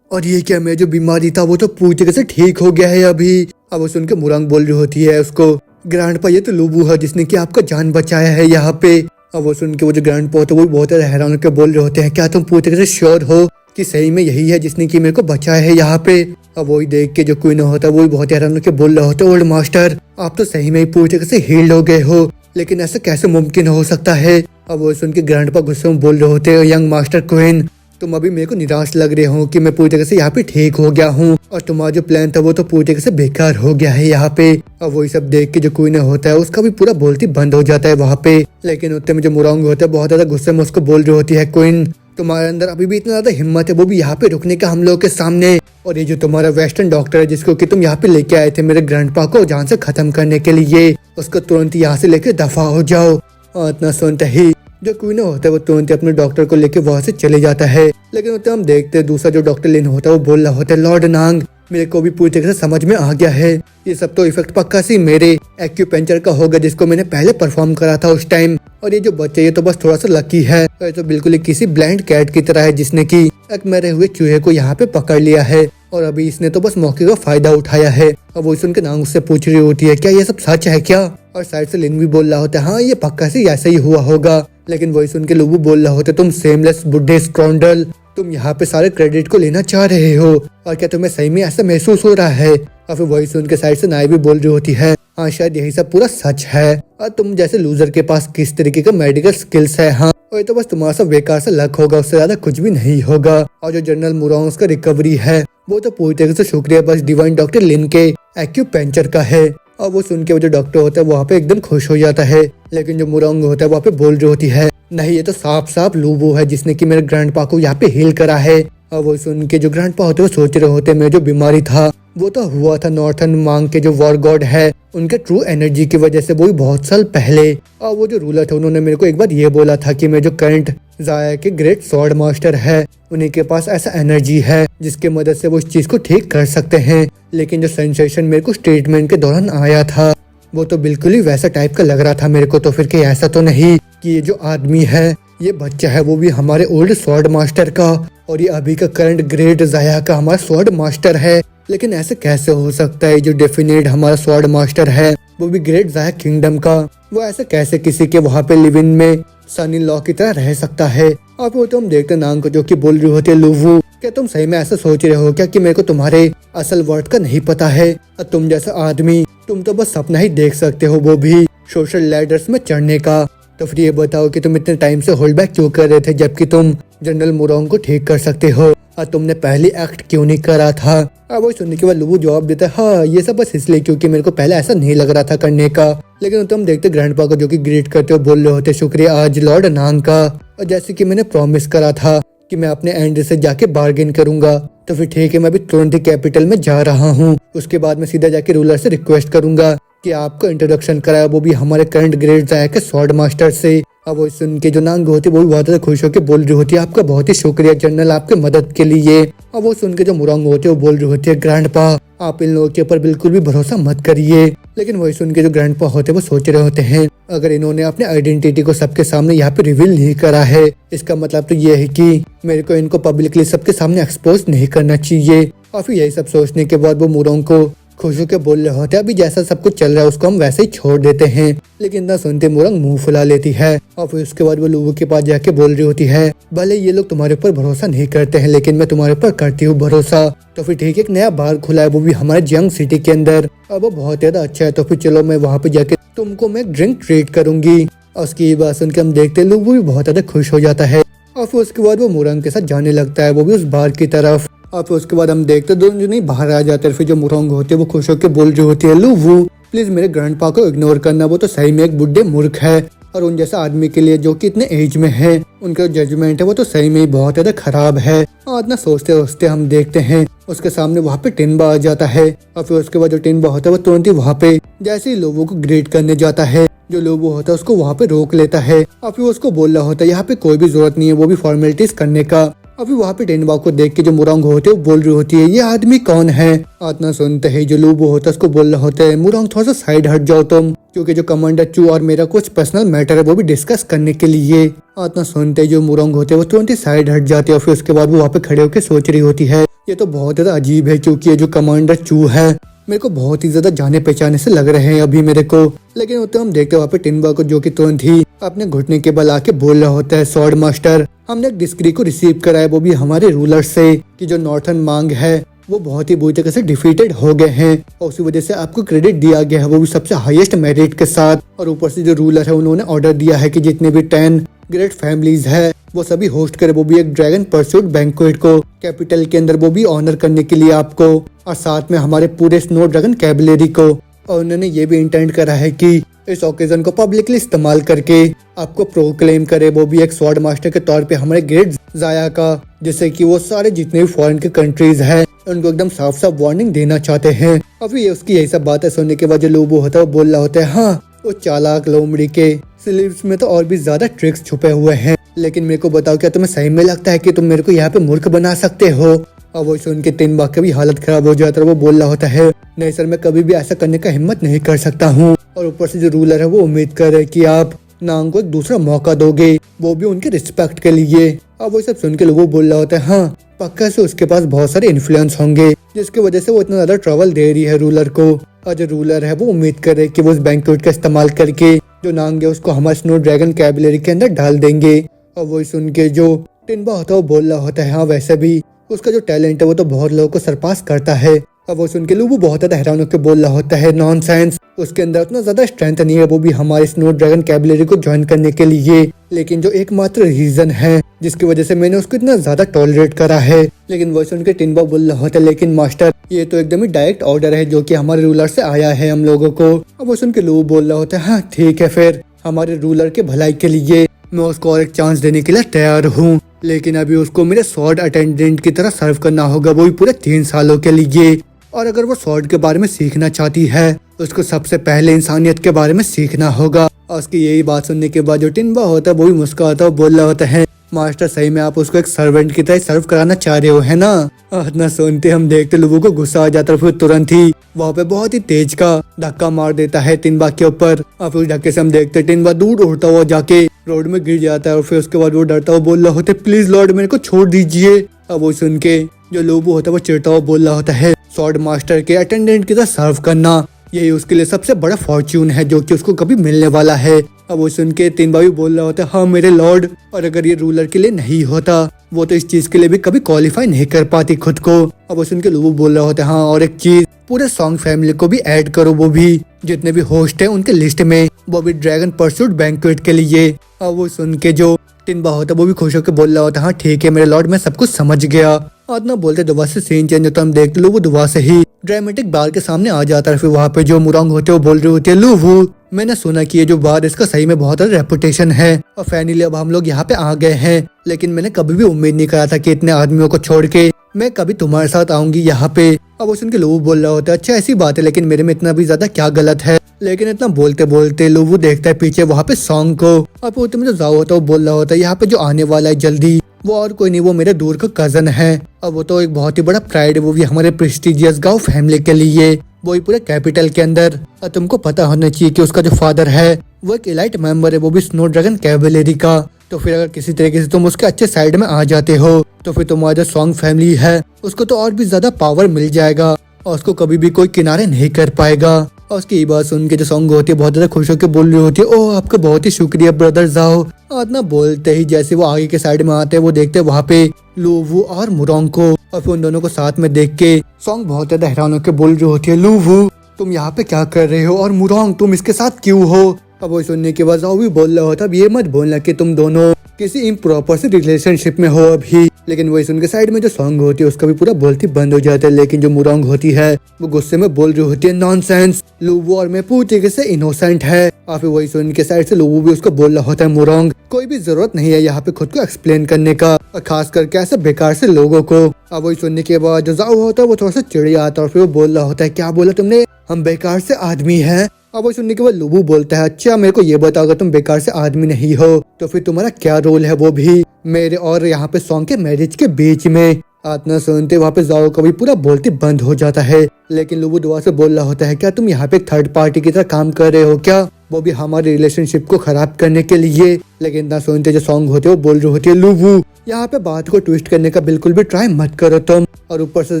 और ये क्या मैं जो बीमारी था वो तो पूरी तरह से ठीक हो गया है अभी। अब वो सुन के मुरंग बोल रही होती है उसको, ग्रैंडपा ये तो लूबू है जिसने कि आपका जान बचाया है यहाँ पे। अब वो सुन के वो जो ग्रैंडपा होते हैं वो बहुत ज्यादा हैरान होकर बोल रहे होते हैं, क्या तुम पूरी तरह से श्योर हो कि सही में यही है जिसने कि मेरे को बचाया है यहाँ पे। अब वही देख के जो क्वीन होता है वो भी बहुत हैरान होकर बोल रहा होता है, ओल्ड मास्टर आप तो सही में ही पूरी तरह से हील्ड हो गए हो, लेकिन ऐसा कैसे मुमकिन हो सकता है। अब वो सुन के ग्रैंडपा गुस्से में बोल रहे होते हैं, यंग मास्टर क्वीन तुम अभी मेरे को निराश लग रहे हो कि मैं पूरी तरह से यहाँ पे ठीक हो गया हूँ, और तुम्हारा जो प्लान था वो तो पूरी तरह से बेकार हो गया है यहाँ पे। और वही सब देख के जो क्वीन होता है उसका भी पूरा बोलती बंद हो जाता है वहाँ पे। लेकिन उतने में जो मुरंग होता है बहुत ज्यादा गुस्से में उसको बोल रही होती है, क्वीन तुम्हारे अंदर अभी भी इतना ज्यादा हिम्मत है वो भी यहाँ पे रुकने का हम लोगों के सामने, और ये जो तुम्हारा वेस्टर्न डॉक्टर है जिसको कि तुम यहाँ पे लेके आए थे मेरे ग्रैंडपा को जान से खत्म करने के लिए, उसको तुरंत यहाँ से लेके दफा हो जाओ। और इतना सुनते ही जो क्वीन होता है वो तुरंत अपने डॉक्टर को लेके वहां से चले जाता है। लेकिन उतने हम देखते हैं दूसरा जो डॉक्टर लिन होता है वो बोल रहा होता है, लॉर्ड नांग मेरे को भी पूरी तरह से समझ में आ गया है, ये सब तो इफेक्ट पक्का सी मेरे एक्यूपेंचर का होगा जिसको मैंने पहले परफॉर्म करा था उस टाइम, और ये जो बच्चे ये तो बस थोड़ा सा लकी है, ये तो बिल्कुल ही किसी ब्लाइंड कैट की तरह है जिसने की एक मरे हुए चूहे को यहाँ पे पकड़ लिया है, और अभी इसने तो बस मौके का फायदा उठाया है। और वो सुन के नांग उससे पूछ रही होती है, क्या ये सब सच है क्या। और साइड से लिन भी बोल रहा होता है, हाँ ये पक्का से ऐसा ही हुआ होगा। लेकिन वही सुन के लूबू बोल रहा होता है, तुम सेमलेस बुड्ढे स्कॉन्डल तुम यहाँ पे सारे क्रेडिट को लेना चाह रहे हो, और क्या तुम्हें सही में ऐसा महसूस हो रहा है। और फिर वही सुन के साइड से नाई भी बोल रही होती है, हाँ शायद यही सब पूरा सच है, और तुम जैसे लूजर के पास किस तरीके का मेडिकल स्किल्स है, हाँ और ये तो बस तुम्हारा सा बेकार सा लक होगा, उससे ज्यादा कुछ भी नहीं होगा। और जो जनरल मुरोंग का रिकवरी है वो तो पूरी तरह से शुक्रिया बस डिवाइन डॉक्टर लिन के एक्यूपेंचर का है। और वो सुन के वो जो डॉक्टर होता है वहाँ पे एकदम खुश हो जाता है। लेकिन जो मुरोंग होता है वहाँ पे बोल रही होती है, नहीं ये तो साफ साफ लूबू है जिसने कि मेरे ग्रैंडपा को यहाँ पे हील करा है। और वो सुन के जो ग्रैंडपा होते हैं वो सोच रहे होते हैं, मेरे जो बीमारी था वो तो हुआ था नॉर्थन मांग के जो वॉर गॉड है उनके ट्रू एनर्जी की वजह से, वो भी बहुत साल पहले। और वो जो रूलर थे उन्होंने मेरे को एक बार ये बोला था कि मैं जो करंट जाया के ग्रेट स्वॉर्ड मास्टर है उन्हीं के पास ऐसा एनर्जी है जिसके मदद से वो इस चीज को ठीक कर सकते हैं। लेकिन जो सेंसेशन मेरे को ट्रीटमेंट के दौरान आया था वो तो बिल्कुल ही वैसा टाइप का लग रहा था मेरे को, तो फिर कि ऐसा तो नहीं कि ये जो आदमी है ये बच्चा है वो भी हमारे ओल्ड स्वॉर्ड मास्टर का, और ये अभी का करंट ग्रेट जाया का हमारा स्वॉर्ड मास्टर है। लेकिन ऐसे कैसे हो सकता है, जो डेफिनेट हमारा स्वॉर्ड मास्टर है वो भी ग्रेट जाया किंगडम का, वो ऐसे कैसे किसी के वहाँ पे लिव इन में सन इन लॉ की तरह रह सकता है। और वो तो हम देखते नांग को जो कि बोल रही होती है, लूवू क्या तुम सही में ऐसा सोच रहे हो क्या कि मेरे को तुम्हारे असल वर्ड का नहीं पता है, और तुम जैसा आदमी तुम तो बस सपना ही देख सकते हो, वो भी सोशल लैडर्स में चढ़ने का। तो फिर ये बताओ कि तुम इतने टाइम से होल्ड बैक क्यों कर रहे थे जबकि तुम जनरल मुरोंग को ठीक कर सकते हो, और तुमने पहले एक्ट क्यों नहीं करा था। अब वो सुनने के बाद लूबू जवाब देता है, हाँ ये सब बस इसलिए क्योंकि मेरे को पहले ऐसा नहीं लग रहा था करने का। लेकिन तुम देखते ग्रैंडपा को जो कि ग्रीट करते हो बोल रहे होते, शुक्रिया आज लॉर्ड नांग का, और जैसे कि मैंने प्रॉमिस करा था कि मैं अपने एंड से जाके बार्गेन करूंगा, तो फिर ठीक है मैं भी तुरंत ही कैपिटल में जा रहा हूँ। उसके बाद मैं सीधा जाके रूलर से रिक्वेस्ट करूंगा कि आपको इंट्रोडक्शन कराया, वो भी हमारे करंट ग्रेड जाया के स्वॉर्ड मास्टर से। अब वो सुन के जो नांग होती है वो भी बहुत ज्यादा खुश होकर बोल रही होती है, आपका बहुत ही शुक्रिया जनरल आपके मदद के लिए। अब वो सुन के जो मुरंग होते है वो बोल रही होती है, ग्रैंडपा आप इन लोगों के ऊपर बिल्कुल भी भरोसा मत करिए। लेकिन वही सुन के जो ग्रैंडपा होते हैं वो सोच रहे होते हैं, अगर इन्होंने अपने आइडेंटिटी को सबके सामने यहाँ पे रिवील नहीं करा है, इसका मतलब तो ये है कि मेरे को इनको पब्लिकली सबके सामने एक्सपोज नहीं करना चाहिए। और फिर यही सब सोचने के बाद वो मुरंग को खुश होकर बोल रहे होते हैं, अभी जैसा सब कुछ चल रहा है उसको हम वैसे ही छोड़ देते हैं। लेकिन ना सुनते मुरंग मुंह फुला लेती है और फिर उसके बाद वो लोगों के पास जाके बोल रही होती है, भले ये लोग तुम्हारे ऊपर भरोसा नहीं करते हैं लेकिन मैं तुम्हारे ऊपर करती हूँ भरोसा। तो फिर ठीक है, एक नया बार खुला है वो भी हमारे जंग सिटी के अंदर, अब वो बहुत ज्यादा अच्छा है, तो फिर चलो मैं वहाँ पे जाके तुमको मैं ड्रिंक ट्रीट करूंगी। और उसकी बात सुन के हम देखते लोग वो भी बहुत ज्यादा खुश हो जाता है और फिर उसके बाद वो मुरंग के साथ जाने लगता है, वो भी उस बार की तरफ। और फिर उसके बाद हम देखते दोनों जने बाहर आ जाते हैं। फिर जो मुरंग होती है वो खुश होकर बोल रही होती है, लुवू प्लीज मेरे ग्रैंडपा को इग्नोर करना, वो तो सही में एक बुढ़े मूर्ख है और उन जैसा आदमी के लिए जो कि इतने एज में है, उनका जजमेंट है वो तो सही में ही बहुत ज्यादा खराब है। और इतना सोचते सोचते हम देखते हैं उसके सामने वहाँ पे टिनबा आ जाता है और फिर उसके बाद जो टिनबा होता है वो तुरंत ही वहाँ पे जैसे ही लोगों को ग्रेट करने जाता है, जो लोगो होता है उसको वहाँ पे रोक लेता है और फिर उसको बोल रहा होता है यहाँ पे कोई भी जरूरत नहीं है वो भी फॉर्मेलिटीज करने का। अभी वहाँ पे टेनबा को देख के जो मुरंग होते है वो बोल रही होती है, ये आदमी कौन है। इतना सुनते ही जो लूबो होता है उसको बोल रहा होता है, मुरंग थोड़ा सा साइड हट जाओ तुम, क्योंकि जो कमांडर चू और मेरा कुछ पर्सनल मैटर है वो भी डिस्कस करने के लिए। इतना सुनते जो मुरंग होते हैं वो तुरंत ही साइड हट जाते हैं और फिर उसके बाद वो वहाँ पे खड़े होकर सोच रही होती है, ये तो बहुत ज्यादा अजीब है क्योंकि ये जो कमांडर चू है मेरे को बहुत ही ज्यादा जाने पहचाने से लग रहे हैं अभी मेरे को। लेकिन होते हम देखते वहाँ पे टिनबा को जो कि तुरंत ही अपने घुटने के बल आके बोल रहा होता है, स्वॉर्ड मास्टर हमने एक डिस्क्री को रिसीव करा है वो भी हमारे रूलर से कि जो नॉर्थन मांग है वो बहुत ही बुरी तरह से डिफीटेड हो गए हैं और उसी वजह से आपको क्रेडिट दिया गया है वो भी सबसे हाईएस्ट मेरिट के साथ। और ऊपर से जो रूलर है उन्होंने ऑर्डर दिया है कि जितने भी 10 ग्रेट फैमिलीज है वो सभी होस्ट करे, वो भी एक ड्रैगन परस्यूट बैंक्वेट को कैपिटल के अंदर, वो भी ऑनर करने के लिए आपको, और साथ में हमारे पूरे स्नो ड्रैगन कैबलरी को। और उन्होंने ये भी इंटेंड करा है कि इस ओकेजन को पब्लिकली इस्तेमाल करके आपको प्रोक्लेम करे, वो भी एक स्वॉर्ड मास्टर के तौर पे हमारे ग्रेट जाया का, जिससे कि वो सारे जितने भी फॉरेन के कंट्रीज हैं उनको एकदम साफ साफ वार्निंग देना चाहते हैं। अभी उसकी यही सब बातें सुनने के बाद जो लोबो होता है वो बोल रहा होता है, हाँ वो चालाक लोमड़ी के स्लीव्स में तो और भी ज्यादा ट्रिक्स छुपे हुए हैं, लेकिन मेरे को बताओ क्या तुम्हें सही में लगता है कि तुम मेरे को यहाँ पे मूर्ख बना सकते हो। और वो सुन के टिनबा की भी हालत खराब हो जाता है, वो बोल रहा होता है, नहीं सर मैं कभी भी ऐसा करने का हिम्मत नहीं कर सकता हूँ। और ऊपर से जो रूलर है वो उम्मीद कर रहे कि आप नांग को एक दूसरा मौका दोगे, वो भी उनके रिस्पेक्ट के लिए। अब वो सब सुन के लोगों बोल रहा होता है, हाँ पक्का से उसके पास बहुत सारे इन्फ्लुएंस होंगे जिसकी वजह से वो इतना ज्यादा ट्रबल दे रही है रूलर को। और जो रूलर है वो उम्मीद कर रहे कि वो उस बैंक्वेट का इस्तेमाल करके जो नांग है उसको हमारे स्नो ड्रैगन कैबलरी के अंदर डाल देंगे। और वो सुन के जो टिनबा होता है वो बोल रहा होता है, हाँ वैसे भी उसका जो टैलेंट है वो तो बहुत लोगों को सरपास करता है। अब वो सुन के लोग बहुत ज्यादा हैरान होकर बोल रहा होता है, नॉनसेंस, उसके अंदर उतना ज्यादा स्ट्रेंथ नहीं है वो भी हमारे स्नो ड्रैगन कैबलरी को ज्वाइन करने के लिए, लेकिन जो एकमात्र रीजन है जिसकी वजह से मैंने उसको इतना ज्यादा टॉलरेट करा है। लेकिन वो सुन के टिनबा बोल रहा होता है, लेकिन मास्टर ये तो एकदम ही डायरेक्ट ऑर्डर है जो कि हमारे रूलर से आया है हम लोगों को। अब वो सुन के लोग बोल रहा होता है, हाँ ठीक है फिर हमारे रूलर के भलाई के लिए मैं उसको और एक चांस देने के लिए तैयार हूँ, लेकिन अभी उसको मेरे स्वॉर्ड अटेंडेंट की तरह सर्व करना होगा, वो भी पूरे 3 सालों के लिए। और अगर वो स्वॉर्ड के बारे में सीखना चाहती है उसको सबसे पहले इंसानियत के बारे में सीखना होगा। और उसकी यही बात सुनने के बाद जो टिनबा होता है वो भी मुस्कुराता है, बोल रहा होता है, मास्टर सही में आप उसको एक सर्वेंट की तरह सर्व कराना चाह रहे हो है ना। इतना सुनते हम देखते लोगों को गुस्सा आ जाता है, फिर तुरंत ही वहाँ पे बहुत ही तेज का धक्का मार देता है टिनबा के ऊपर। और फिर धक्के से हम देखते टिनबा दूर उड़ता हुआ जाके रोड में गिर जाता है और फिर उसके बाद वो डरता हुआ बोल रहा होता है, प्लीज लॉर्ड मेरे को छोड़ दीजिए। अब वो सुन के जो लोबो होता है वो चिढ़ता हुआ बोल रहा होता है, स्वॉर्ड मास्टर के अटेंडेंट की तरह सर्व करना यही उसके लिए सबसे बड़ा फॉर्च्यून है जो कि उसको कभी मिलने वाला है। अब वो सुन के टिनबा भी बोल रहा होता है, हाँ मेरे लॉर्ड, और अगर ये रूलर के लिए नहीं होता वो तो इस चीज के लिए भी कभी क्वालिफाई नहीं कर पाती खुद को। अब वो सुन के लोग बोल रहा होता है, हाँ और एक चीज पूरे सॉन्ग फैमिली को भी ऐड करो, वो भी जितने भी होस्ट है उनके लिस्ट में, वो भी ड्रैगन परस्यूट बैंक्वेट के लिए। अब वो सुन के जो टिनबा होता है वो भी खुश होकर बोल रहा होता है, हाँ ठीक है मेरे लॉर्ड मैं सब कुछ समझ गया। और ना बोलते दोबारा से सीन चेंज होता है, हम देखते लोग वो दोबारा से ही ड्रामेटिक बार के सामने आ जाता है। फिर वहाँ पे जो मुरंग होते हैं वो बोल रहे होते हैं, लूवू मैंने सुना कि ये जो बार इसका सही में बहुत ज्यादा रेपुटेशन है और फाइनली अब हम लोग यहाँ पे आ गए हैं, लेकिन मैंने कभी भी उम्मीद नहीं करा था कि इतने आदमियों को छोड़ के मैं कभी तुम्हारे साथ आऊंगी यहाँ पे। अब वो सुन के लोबू बोल रहा होता है अच्छा ऐसी बात है, लेकिन मेरे में इतना भी ज्यादा क्या गलत है। लेकिन इतना बोलते बोलते लोबू देखता है पीछे वहाँ पे सॉन्ग को। अब वो जो जाओ होता है वो बोल रहा होता है यहाँ पे जो आने वाला है जल्दी वो और कोई नहीं, वो मेरे दूर का कजन है। अब वो तो एक बहुत ही बड़ा प्राइड है, वो भी हमारे प्रेस्टिजियस गाँव फैमिली के लिए, वो ही पूरे कैपिटल के अंदर। और तुमको पता होना चाहिए कि उसका जो फादर है वो एक एलाइट मेंबर है, वो भी स्नो ड्रैगन कैवेलरी का। तो फिर अगर किसी तरीके से तुम उसके अच्छे साइड में आ जाते हो तो फिर तुम्हारा जो सॉन्ग फैमिली है उसको तो और भी ज्यादा पावर मिल जाएगा और उसको कभी भी कोई किनारे नहीं कर पाएगा। और उसकी ये बात सुन के जो सॉन्ग होती है बहुत ज्यादा खुश होकर बोल रही होती है ओह आपका बहुत ही शुक्रिया ब्रदर जाओ। और इतना बोलते ही जैसे वो आगे के साइड में आते हैं वो देखते हैं वहाँ पे लूवू और मुरोंग को, और फिर उन दोनों को साथ में देख के सॉन्ग बहुत ज्यादा हैरान होकर बोल रही होती है लूवू तुम यहाँ पे क्या कर रहे हो और मुरोंग तुम इसके साथ क्यों हो। अब वो सुनने के बाद जाओ भी बोल रहा होता अब ये मत बोलना कि तुम दोनों किसी इम्प्रॉपर से रिलेशनशिप में हो अभी। लेकिन वही सुन के साइड में जो सॉन्ग होती है उसका भी पूरा बोलती बंद हो जाता है। लेकिन जो मुरोंग होती है वो गुस्से में बोल रही होती है नॉनसेंस, लूवू और मैं पूरी तरीके से इनोसेंट है। और फिर वही सुन के साइड से लूवू भी उसको बोल रहा होता है मुरोंग कोई भी जरूरत नहीं है यहाँ पे खुद को एक्सप्लेन करने का, और खास करके ऐसे बेकार से लोगों को। अब वही सुनने के बाद जो जाओ होता है वो थोड़ा सा चिड़ी आता है और फिर वो बोल रहा होता है क्या बोला तुमने, हम बेकार से आदमी हैं। अब वो सुनने के बाद लूबू बोलता है अच्छा मेरे को ये बताओ अगर तुम बेकार से आदमी नहीं हो तो फिर तुम्हारा क्या रोल है वो भी मेरे और यहाँ पे सॉन्ग के मैरिज के बीच में। आतना सुनते वहाँ पे जाओ कभी पूरा बोलते बंद हो जाता है। लेकिन लूबू दुआ से बोल रहा होता है क्या तुम यहाँ पे थर्ड पार्टी की तरह काम कर रहे हो क्या, वो भी हमारे रिलेशनशिप को खराब करने के लिए। लेकिन इतना सुनते जो सॉन्ग होते वो बोल रही होती है लूबू यहाँ पे बात को ट्विस्ट करने का बिल्कुल भी ट्राई मत करो तुम, और ऊपर से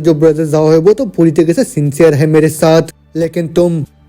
जो ब्रदर जाओ है वो तो पूरी तरीके से सिंसियर है मेरे साथ, लेकिन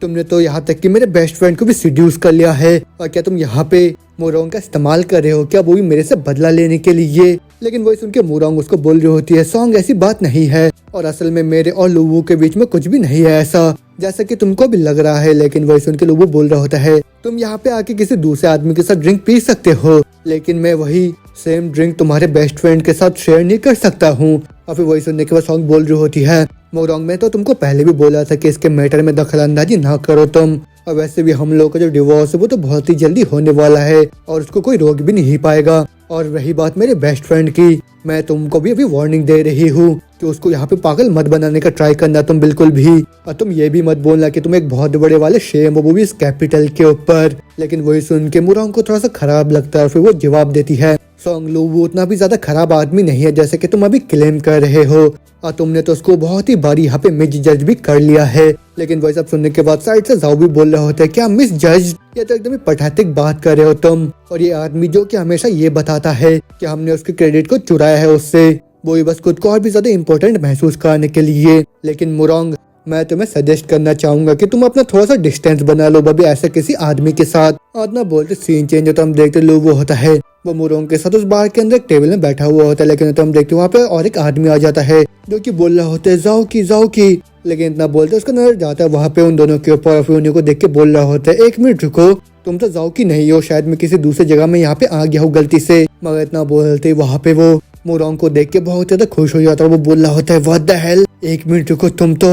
तुमने तो यहाँ तक कि मेरे बेस्ट फ्रेंड को भी सीड्यूस कर लिया है। और क्या तुम यहाँ पे मुरोंग का इस्तेमाल कर रहे हो क्या, वो भी मेरे से बदला लेने के लिए। लेकिन वही सुन के मुरोंग उसको बोल रही होती है सॉन्ग ऐसी बात नहीं है, और असल में मेरे और लूबू के बीच में कुछ भी नहीं है ऐसा जैसा कि तुमको भी लग रहा है। लेकिन वही सुन के लूबू बोल रहा होता है तुम यहाँ पे आके किसी दूसरे आदमी के साथ ड्रिंक पी सकते हो, लेकिन मैं वही सेम ड्रिंक तुम्हारे बेस्ट फ्रेंड के साथ शेयर नहीं कर सकता हूँ। और फिर वही सुनने के बाद सॉन्ग बोल रही होती है मुरोंग में तो तुमको पहले भी बोला था कि इसके मैटर में दखल अंदाजी ना करो तुम, और वैसे भी हम लोग का जो डिवोर्स है वो तो बहुत ही जल्दी होने वाला है और उसको कोई रोक भी नहीं पाएगा। और रही बात मेरे बेस्ट फ्रेंड की, मैं तुमको भी अभी वार्निंग दे रही हूँ कि उसको यहाँ पे पागल मत बनाने का ट्राई करना तुम बिल्कुल भी, और तुम ये भी मत बोलना कि तुम एक बहुत बड़े वाले शेम हो वो भी इस कैपिटल के ऊपर। लेकिन वही सुन के मुरोंग को थोड़ा सा खराब लगता है और फिर वो जवाब देती है सॉन्ग लूबू उतना भी ज्यादा खराब आदमी नहीं है जैसे कि तुम अभी क्लेम कर रहे हो, और तुमने तो उसको बहुत ही बारी यहाँ पे मिस जज भी कर लिया है। लेकिन वही सब सुनने के बाद साइड से जाओ भी बोल रहा होता है क्या मिस जज, ये तो एकदम ही पठातिक बात कर रहे हो तुम, और ये आदमी जो कि हमेशा ये बताता है कि हमने उसके क्रेडिट को चुराया है उससे, वो ही बस खुद को और भी ज्यादा इम्पोर्टेंट महसूस कराने के लिए। लेकिन मुरोंग मैं तुम्हें सजेस्ट करना चाहूंगा कि तुम अपना थोड़ा सा डिस्टेंस बना लो बबी ऐसे किसी आदमी के साथ। और ना बोलते सीन चेंज होता हम देखते लोग वो होता है वो मुरोंग के साथ उस बार के अंदर एक टेबल में बैठा हुआ होता है। लेकिन तो हम देखते वहाँ पे और एक आदमी आ जाता है जो कि बोल रहा होता है जाओ की। लेकिन इतना बोलते उसका नजर जाता है वहाँ पे उन दोनों के ऊपर, और फिर उन्हीं को देख के बोल रहा होता है एक मिनट रुको, तुम तो जाओ की नहीं हो, शायद मैं किसी दूसरी जगह में यहाँ पे आ गया हूँ गलती से। मगर इतना बोलते वहाँ पे वो मुरोंग को देख के बहुत ज्यादा खुश हो जाता है। वो बोल रहा होता है व्हाट द हेल, एक मिनट रुको तुम तो,